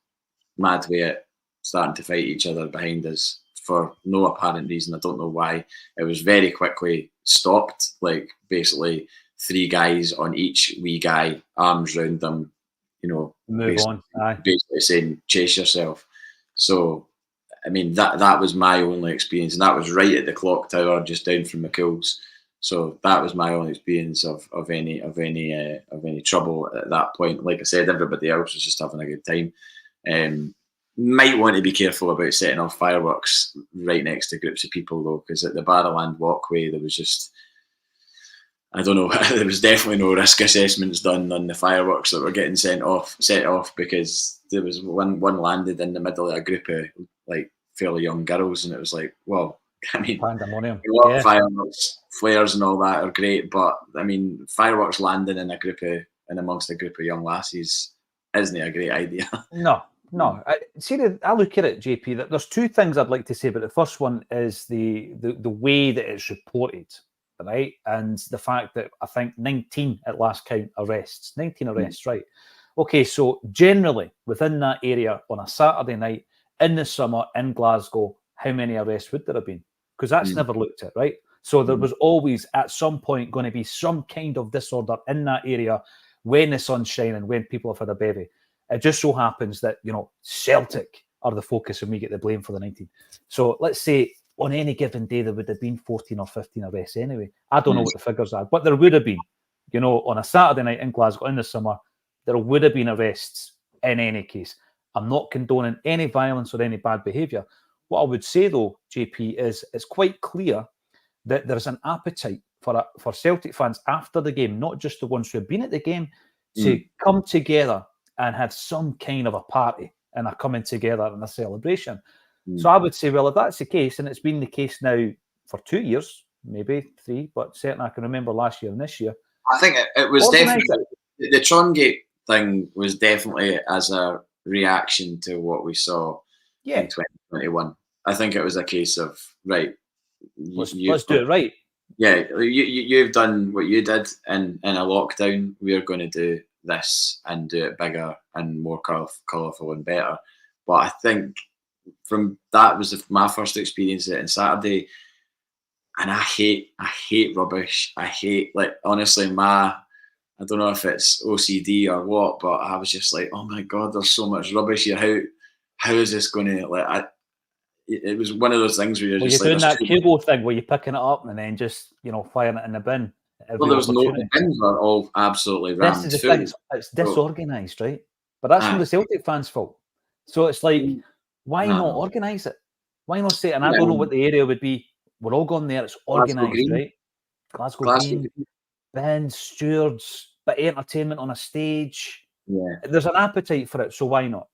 mad with it, starting to fight each other behind us for no apparent reason. I don't know why. It was very quickly stopped, like basically 3 guys on each wee guy, arms round them, move on. Basically saying, chase yourself. So I mean, that was my only experience, and that was right at the clock tower, just down from McCool's. So that was my only experience of any trouble at that point. Like I said, everybody else was just having a good time. Might want to be careful about setting off fireworks right next to groups of people, though, because at the Barrowland walkway there was just, I don't know, there was definitely no risk assessments done on the fireworks that were getting set off, because there was one landed in the middle of a group of like fairly young girls, and it was like, well, I mean, pandemonium. Yeah. Fireworks, flares, and all that are great, but I mean, fireworks landing in amongst a group of young lassies isn't a great idea. No. I look at it, JP. That there's two things I'd like to say, but the first one is the way that it's reported, right, and the fact that I think 19 at last count arrests, 19 arrests, right? Okay, so generally within that area on a Saturday night in the summer in Glasgow, how many arrests would there have been? Because that's never looked at, right? So there was always at some point going to be some kind of disorder in that area when the sun's shining, when people have had a bevy. It just so happens that, Celtic are the focus and we get the blame for the 19. So let's say on any given day there would have been 14 or 15 arrests anyway. I don't know what the figures are, but there would have been, on a Saturday night in Glasgow in the summer, there would have been arrests in any case. I'm not condoning any violence or any bad behaviour. What I would say, though, JP, is it's quite clear that there's an appetite for Celtic fans after the game, not just the ones who have been at the game, to come together and have some kind of a party and a coming together and a celebration. So I would say, well, if that's the case, and it's been the case now for 2 years, maybe 3, but certainly I can remember last year and this year. I think it was definitely the Trongate thing was definitely as a reaction to what we saw in 2021. I think it was a case of, right, let's do it right. Yeah, you've done what you did in a lockdown. We're going to do this and do it bigger and more colourful and better. But I think that was my first experience on Saturday, and I hate rubbish. I hate, like, honestly, I don't know if it's OCD or what, but I was just like, oh my God, there's so much rubbish here. How is this going to, it was one of those things where you're just doing that Cubo thing where you're picking it up and then just, firing it in the bin. Well, there was the bins are all absolutely rammed. This is the thing, it's disorganised, right? But that's from the Celtic fans' fault. So it's like, why not organise it? Why not say, and I don't know what the area would be. We're all going there, it's organised, right? Glasgow Green, bins, stewards, bit of entertainment on a stage. Yeah. There's an appetite for it, so why not?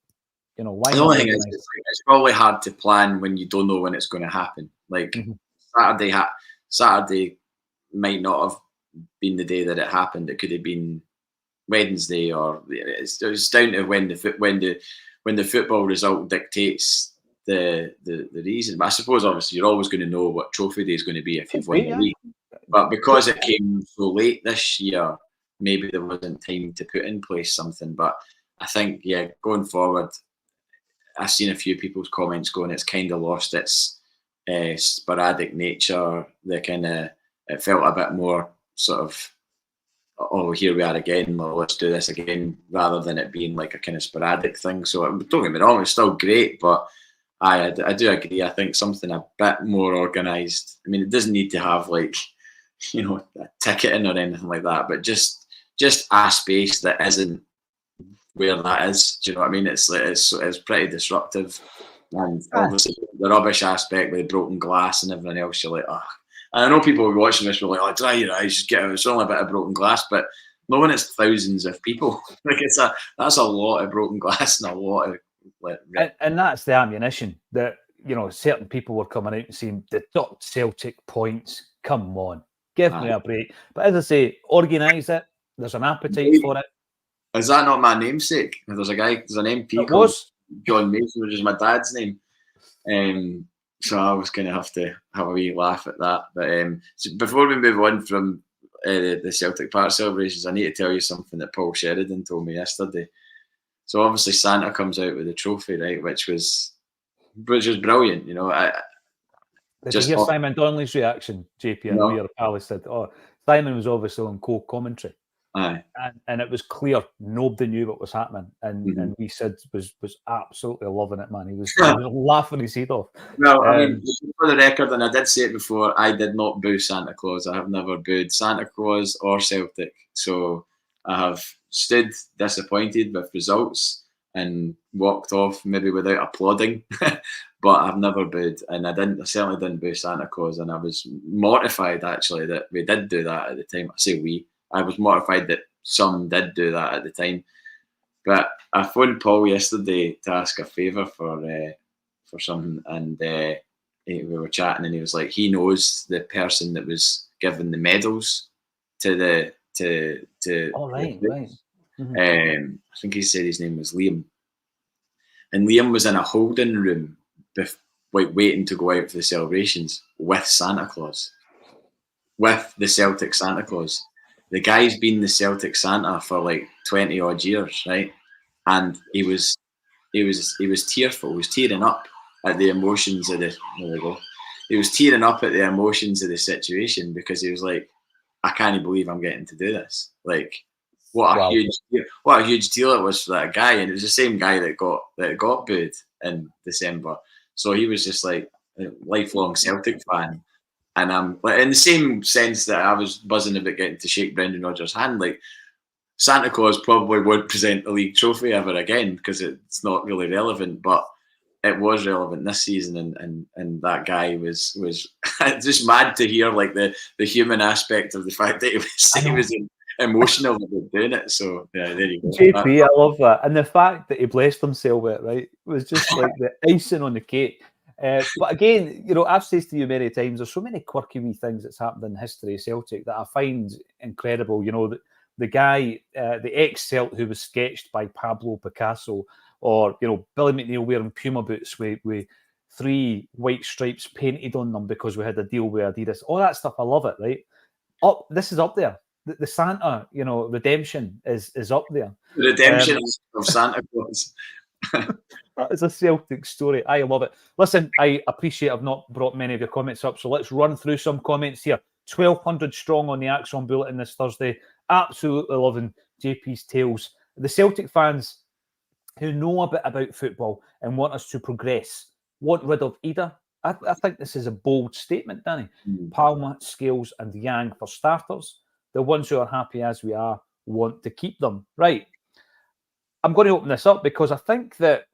Why the only thing is, it's probably hard to plan when you don't know when it's going to happen. Like Saturday might not have been the day that it happened. It could have been Wednesday, or it's down to when the football result dictates the reason. But I suppose obviously you're always going to know what trophy day is going to be if you've won the league. But because it came so late this year, maybe there wasn't time to put in place something. But I think, going forward, I've seen a few people's comments going, it's kind of lost its sporadic nature. It felt a bit more sort of, oh, here we are again, let's do this again, rather than it being like a kind of sporadic thing. So don't get me wrong, it's still great, but I do agree. I think something a bit more organised. I mean, it doesn't need to have like, a ticketing or anything like that, but just a space that isn't where that is. Do you know what I mean? It's pretty disruptive, and obviously the rubbish aspect with the broken glass and everything else. You're like, oh. And I know people who are watching this were like, oh, dry your eyes, just get out. It's only a bit of broken glass, but no, when it's thousands of people, like that's a lot of broken glass and a lot of and that's the ammunition that certain people were coming out and saying the top Celtic points. Come on, give me a break. But as I say, organise it. There's an appetite for it. Is that not my namesake? There's an MP called John Mason, which is my dad's name. So I was going to have a wee laugh at that. But so before we move on from the Celtic Park celebrations, I need to tell you something that Paul Sheridan told me yesterday. So obviously Santa comes out with the trophy, right, which was brilliant. Did you hear Simon Donnelly's reaction, JP? I know your pal said, "Oh, Simon was obviously on co-commentary." Aye. And it was clear nobody knew what was happening. And we said was absolutely loving it, man. He was laughing his head off. Well, I mean, for the record, and I did say it before, I did not boo Santa Claus. I have never booed Santa Claus or Celtic. So I have stood disappointed with results and walked off maybe without applauding. But I've never booed, and I certainly didn't boo Santa Claus, and I was mortified actually that we did do that at the time. I say we. I was mortified that some did do that at the time. But I phoned Paul yesterday to ask a favour for something, and we were chatting, and he was like, he knows the person that was given the medals to the to. Oh, right. I think he said his name was Liam, and Liam was in a holding room, waiting to go out for the celebrations with Santa Claus, with the Celtic Santa Claus. The guy's been the Celtic Santa for like 20 odd years, right? And he was tearful. He was tearing up at the emotions of the. There we go. He was tearing up at the emotions of the situation because he was like, I can't believe I'm getting to do this. Like, what a huge deal it was for that guy, and it was the same guy that got booed in December. So he was just like a lifelong Celtic fan. And I'm like, in the same sense that I was buzzing about getting to shake Brendan Rodgers' hand, like Santa Claus probably won't present a league trophy ever again because it's not really relevant, but it was relevant this season, and that guy was just mad to hear like the human aspect of the fact that he was emotional about doing it. So yeah, there you go. JP, I love that, and the fact that he blessed himself with it, right, was just like the icing on the cake. But again, I've said to you many times, there's so many quirky wee things that's happened in history of Celtic that I find incredible. The guy, the ex-Celt who was sketched by Pablo Picasso, or Billy McNeil wearing Puma boots with 3 white stripes painted on them because we had a deal with Adidas. All that stuff, I love it. Right? This is up there. The Santa, redemption is up there. The redemption of Santa Claus. That is a Celtic story. I love it. Listen, I appreciate I've not brought many of your comments up, so let's run through some comments here. 1,200 strong on the Acsom Bulletin this Thursday. Absolutely loving JP's tales. The Celtic fans who know a bit about football and want us to progress want rid of Ida. I think this is a bold statement, Danny. Palma, Scales and Yang for starters. The ones who are happy as we are want to keep them. Right. I'm going to open this up because I think that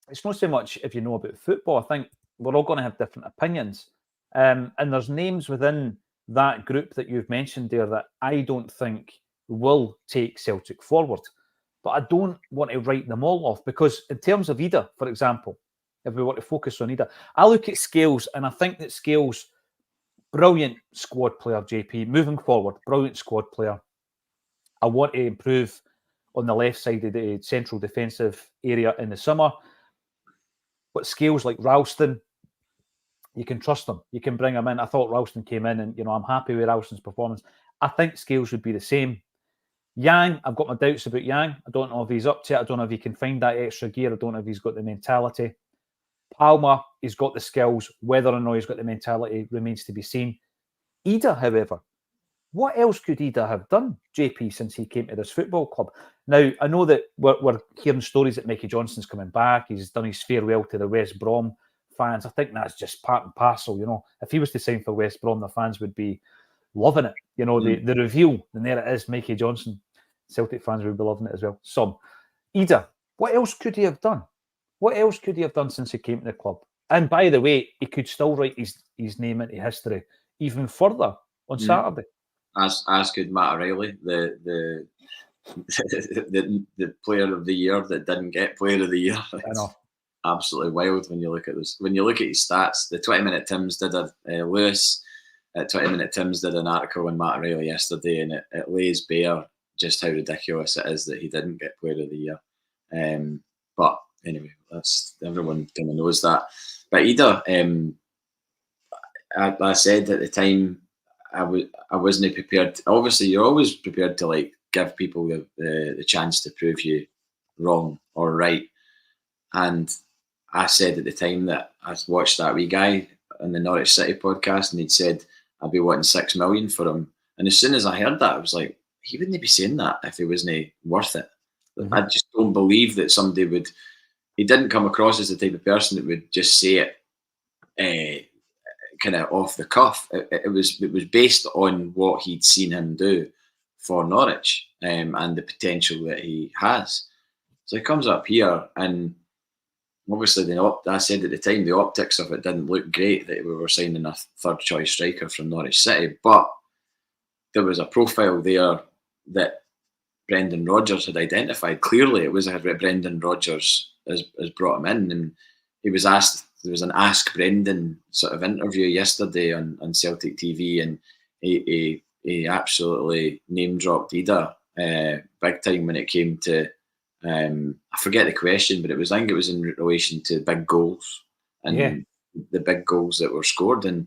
it's not so much if you know about football. I think we're all going to have different opinions. And there's names within that group that you've mentioned there that I don't think will take Celtic forward. But I don't want to write them all off because in terms of Ida, for example, if we want to focus on Ida, I look at Scales and I think that Scales, brilliant squad player, JP, moving forward, brilliant squad player. I want to improve on the left side of the central defensive area in the summer. But Scales like Ralston, you can trust him. You can bring him in. I thought Ralston came in and, I'm happy with Ralston's performance. I think Scales would be the same. Yang, I've got my doubts about Yang. I don't know if he's up to it. I don't know if he can find that extra gear. I don't know if he's got the mentality. Palma, he's got the skills. Whether or not he's got the mentality remains to be seen. Ida, however, what else could Ida have done, JP, since he came to this football club? Now, I know that we're hearing stories that Mickey Johnston's coming back. He's done his farewell to the West Brom fans. I think that's just part and parcel, If he was to sign for West Brom, the fans would be loving it. The reveal, and there it is, Mickey Johnston. Celtic fans would be loving it as well. Some. Ida, what else could he have done? What else could he have done since he came to the club? And by the way, he could still write his name into history even further on Saturday. As could Matt O'Reilly, the player of the year that didn't get player of the year. I know. Absolutely wild when you look at this. When you look at his stats, the 20-minute Tims did Lewis at 20-minute Tims did an article on Matt O'Reilly yesterday, and it lays bare just how ridiculous it is that he didn't get player of the year. But anyway, that's everyone kind of knows that. But Ida, I said at the time, I wasn't prepared. Obviously, you're always prepared to like give people the chance to prove you wrong or right. And I said at the time that I watched that wee guy on the Norwich City podcast, and he'd said I'd be wanting $6 million for him. And as soon as I heard that, I was like, he wouldn't be saying that if he wasn't worth it. Mm-hmm. I just don't believe that somebody would. He didn't come across as the type of person that would just say it kind of off the cuff. It was based on what he'd seen him do for Norwich, and the potential that he has. So he comes up here, and obviously I said at the time the optics of it didn't look great, that we were signing a third choice striker from Norwich City, but there was a profile there that Brendan Rodgers had identified. Clearly, it was Brendan Rodgers has brought him in, and he was asked. There was an Ask Brendan sort of interview yesterday on Celtic TV, and he absolutely name dropped Ida big time when it came to. I forget the question, but I think it was in relation to big goals and the big goals that were scored, and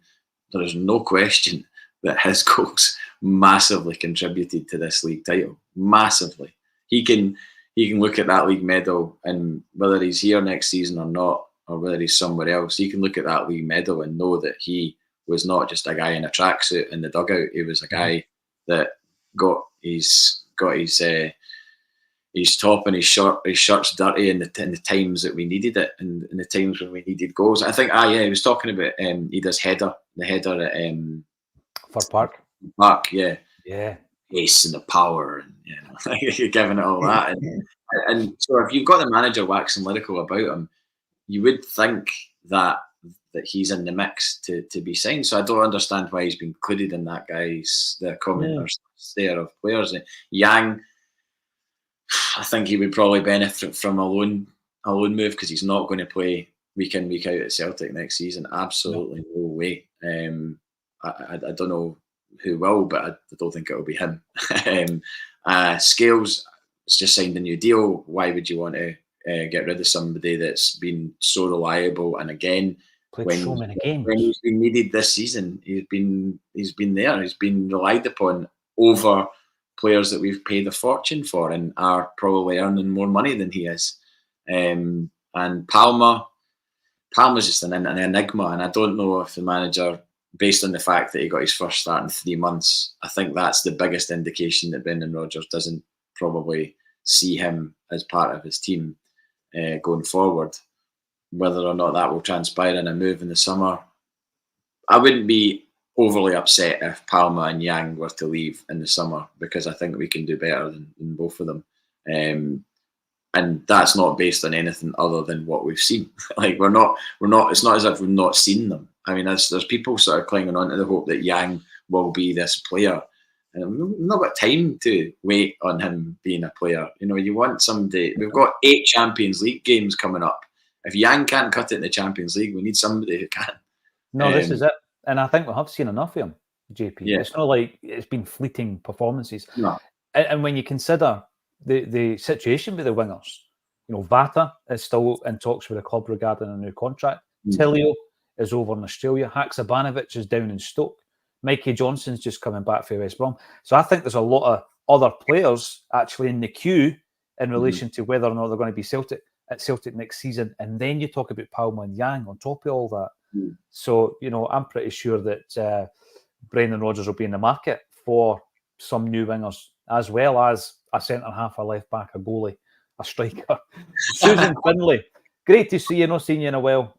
there is no question that his goals massively contributed to this league title. Massively. He can look at that league medal, and whether he's here next season or not, or whether he's somewhere else, he can look at that league medal and know that he was not just a guy in a tracksuit in the dugout. He was a guy that got his top and his shirts dirty in the times that we needed it, and in the times when we needed goals. I think he was talking about Ida's header, the header at for Park, yeah, pace and the power, and giving it all that, and so if you've got the manager waxing lyrical about him, you would think that he's in the mix to be signed. So I don't understand why he's been included in that the commenters there of players. Yang, I think he would probably benefit from a loan move, because he's not going to play week in, week out at Celtic next season. Absolutely no way. I don't know who will, but I don't think it'll be him. Scales has just signed a new deal. Why would you want to get rid of somebody that's been so reliable? And again, played so many games. When he's been needed this season, he's been there. He's been relied upon over players that we've paid a fortune for and are probably earning more money than he is. And Palmer's just an enigma, and I don't know if the manager, based on the fact that he got his first start in 3 months, I think that's the biggest indication that Brendan Rodgers doesn't probably see him as part of his team going forward. Whether or not that will transpire in a move in the summer, I wouldn't be overly upset if Palmer and Yang were to leave in the summer, because I think we can do better than both of them. And that's not based on anything other than what we've seen. Like we're not. It's not as if we've not seen them. I mean, there's people sort of clinging on to the hope that Yang will be this player, and we've not got time to wait on him being a player. You want somebody. We've got 8 Champions League games coming up. If Yang can't cut it in the Champions League, we need somebody who can. No, this is it, and I think we have seen enough of him, JP. Yeah. It's not like it's been fleeting performances. No. And when you consider the situation with the wingers, Vata is still in talks with the club regarding a new contract. Tilio is over in Australia. Haksabanovic is down in Stoke. Mikey Johnson's just coming back for West Brom. So I think there's a lot of other players actually in the queue in relation to whether or not they're going to be at Celtic next season. And then you talk about Palmer and Yang on top of all that. So, I'm pretty sure that Brendan Rodgers will be in the market for some new wingers, as well as a centre-half, a left-back, a goalie, a striker. Susan Finlay, great to see you. Not seen you in a while.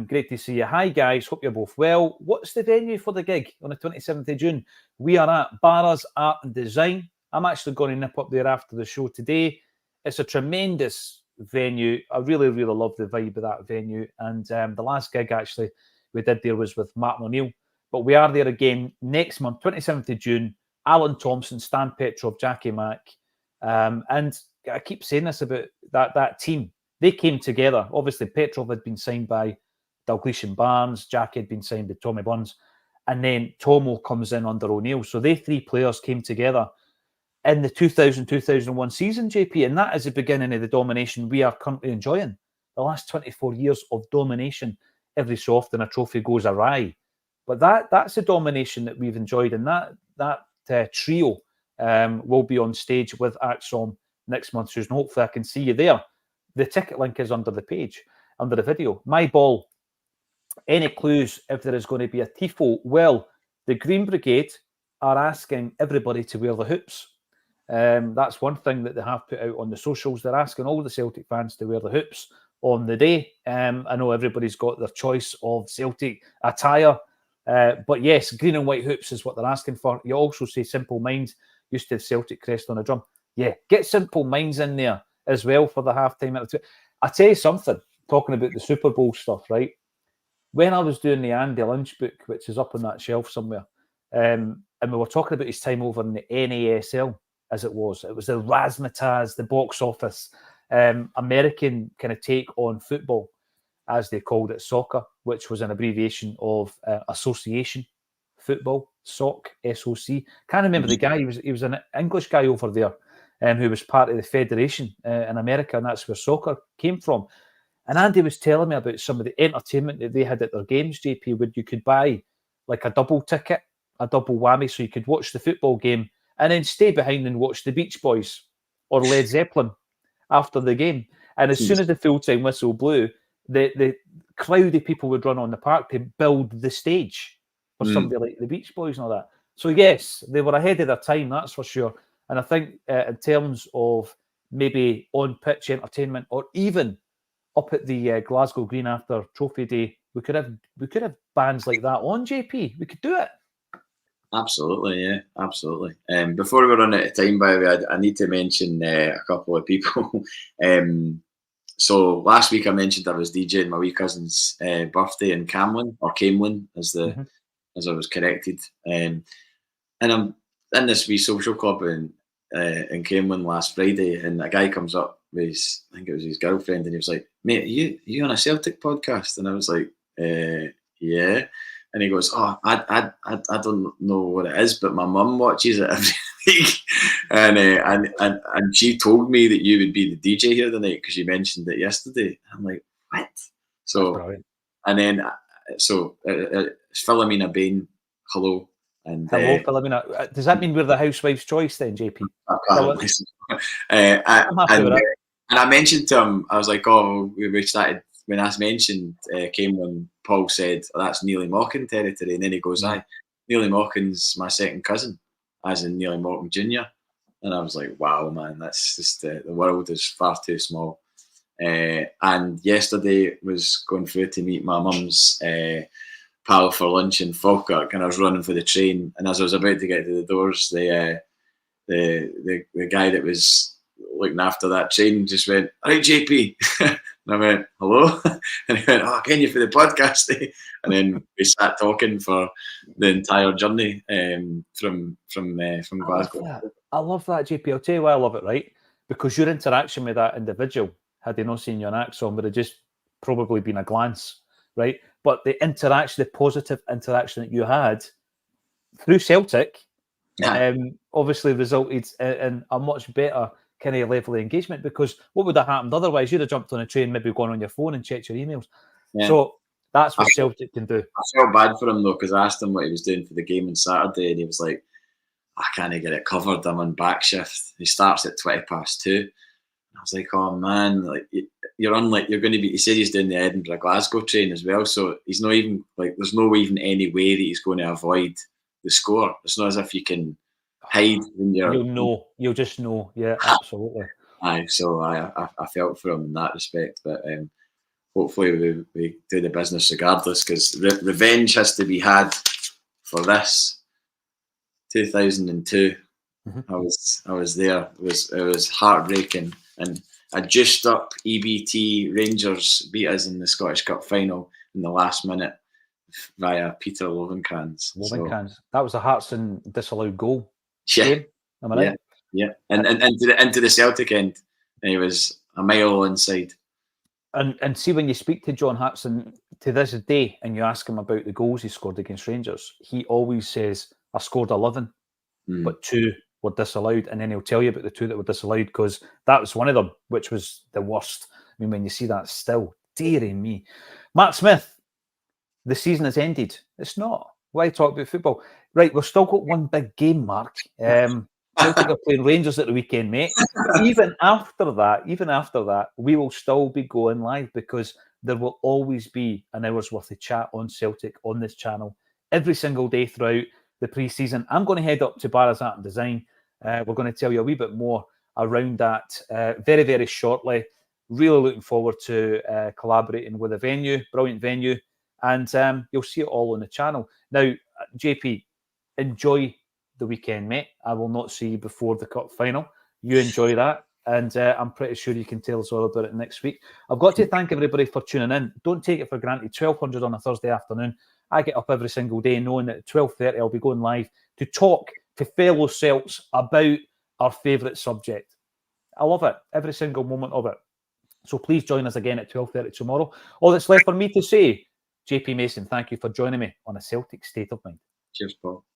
Great to see you. Hi, guys. Hope you're both well. What's the venue for the gig on the 27th of June? We are at Barra's Art and Design. I'm actually going to nip up there after the show today. It's a tremendous venue. I really, really love the vibe of that venue. And the last gig, actually, we did there was with Martin O'Neill. But we are there again next month, 27th of June. Alan Thompson, Stan Petrov, Jackie Mack. And I keep saying this about that team. They came together. Obviously, Petrov had been signed by Dalglisham Barnes. Jackie had been signed by Tommy Burns. And then Tomo comes in under O'Neill. So they 3 players came together in the 2000-2001 season, JP. And that is the beginning of the domination we are currently enjoying. The last 24 years of domination. Every so often a trophy goes awry. But that's the domination that we've enjoyed. And that trio will be on stage with Acsom next month, Susan. Hopefully I can see you there. The ticket link is under the page, under the video. My ball. Any clues if there is going to be a tifo? Well, the Green Brigade are asking everybody to wear the hoops. That's one thing that they have put out on the socials. They're asking all the Celtic fans to wear the hoops on the day. I know everybody's got their choice of Celtic attire, but yes, green and white hoops is what they're asking for. You also say Simple Minds used to have Celtic crest on a drum. Yeah, get Simple Minds in there as well for the halftime. I tell you something, talking about the Super Bowl stuff, right? When I was doing the Andy Lynch book, which is up on that shelf somewhere, and we were talking about his time over in the NASL, as it was the razzmatazz, the box office, American kind of take on football, as they called it, soccer, which was an abbreviation of association football, SOC, SOC. Can't remember the guy. He was an English guy over there who was part of the federation in America, and that's where soccer came from. And Andy was telling me about some of the entertainment that they had at their games, JP, where you could buy like a double ticket, a double whammy, so you could watch the football game and then stay behind and watch the Beach Boys or Led Zeppelin after the game. And as soon as the full-time whistle blew, the crowd of people would run on the park to build the stage for somebody like the Beach Boys and all that. So yes, they were ahead of their time, that's for sure. And I think in terms of maybe on-pitch entertainment, or even up at the Glasgow Green after Trophy Day, we could have bands like that on, JP. We could do it. Absolutely, yeah, absolutely. Before we run out of time, by the way, I need to mention a couple of people. So last week I mentioned I was DJing my wee cousin's birthday in Camlin, or Camelin, as I was corrected. And I'm in this wee social club in Camelin last Friday, and a guy comes up with I think it was his girlfriend, and he was like, "Mate, are you on a Celtic podcast?" And I was like, "Yeah." And he goes, "Oh, I don't know what it is, but my mum watches it every week, and she told me that you would be the DJ here tonight because you mentioned it yesterday." I'm like, "What?" So, and then Philomena Bain, hello, and hello, Philomena. Does that mean we're the housewife's choice then, JP? Apparently. And I mentioned to him, I was like, "Oh, we started." When I mentioned came when Paul said, "Oh, that's Neely Mockin territory," and then he goes, "Aye, Neely Mockin's my second cousin, as in Neely Mockin Jr." And I was like, "Wow, man, that's just the world is far too small." And yesterday was going through to meet my mum's pal for lunch in Falkirk, and I was running for the train. And as I was about to get to the doors, the guy that was looking after that train just went, "All right, JP." And I went, "Hello?" And he went, "Oh, can you for the podcast?" And then we sat talking for the entire journey from Glasgow. I love that, JP. I'll tell you why I love it, right? Because your interaction with that individual, had they not seen you on Acsom, would have just probably been a glance, right? But the interaction, the positive interaction that you had through Celtic, obviously resulted in a much better kind of level of engagement, because what would have happened otherwise? You'd have jumped on a train, maybe gone on your phone and checked your emails. Yeah. So that's what Celtic can do. I felt bad for him though, because I asked him what he was doing for the game on Saturday, and he was like, "I can't get it covered. I'm on back shift. He starts at 2:20." I was like, "Oh man, like you're on, like you're going to be." He said he's doing the Edinburgh Glasgow train as well, so he's not even like there's no even any way that he's going to avoid the score. It's not as if you can hide when you'll just know. Yeah, absolutely. Aye, so I felt for him in that respect, but hopefully we do the business regardless, because revenge has to be had for this. 2002, I was there. It was heartbreaking, and a juiced up EBT Rangers beat us in the Scottish Cup final in the last minute via Peter Lovenkrands. That was a Hartson disallowed goal. Yeah. Game. Am I right? Yeah. And into the Celtic end, and he was a mile inside. And see, when you speak to John Hartson to this day and you ask him about the goals he scored against Rangers, he always says, "I scored 11, but 2 were disallowed." And then he'll tell you about the 2 that were disallowed, because that was one of them, which was the worst. I mean, when you see that still, dearie me. Mark Smith, the season has ended. It's not. Why talk about football? Right, we've still got one big game, Mark. Celtic are playing Rangers at the weekend, mate. Even after that, we will still be going live, because there will always be an hour's worth of chat on Celtic on this channel every single day throughout the pre-season. I'm going to head up to Barra's Art and Design We're going to tell you a wee bit more around that very, very shortly. Really looking forward to collaborating with a venue, brilliant venue, and you'll see it all on the channel. Now, JP, enjoy the weekend, mate. I will not see you before the cup final. You enjoy that, and I'm pretty sure you can tell us all about it next week. I've got to thank everybody for tuning in. Don't take it for granted. 1200 on a Thursday afternoon. I get up every single day knowing that at 12:30 I'll be going live to talk to fellow Celts about our favourite subject. I love it, every single moment of it. So please join us again at 12:30 tomorrow. All that's left for me to say, JP Mason, thank you for joining me on A Celtic State of Mind. Cheers, Paul.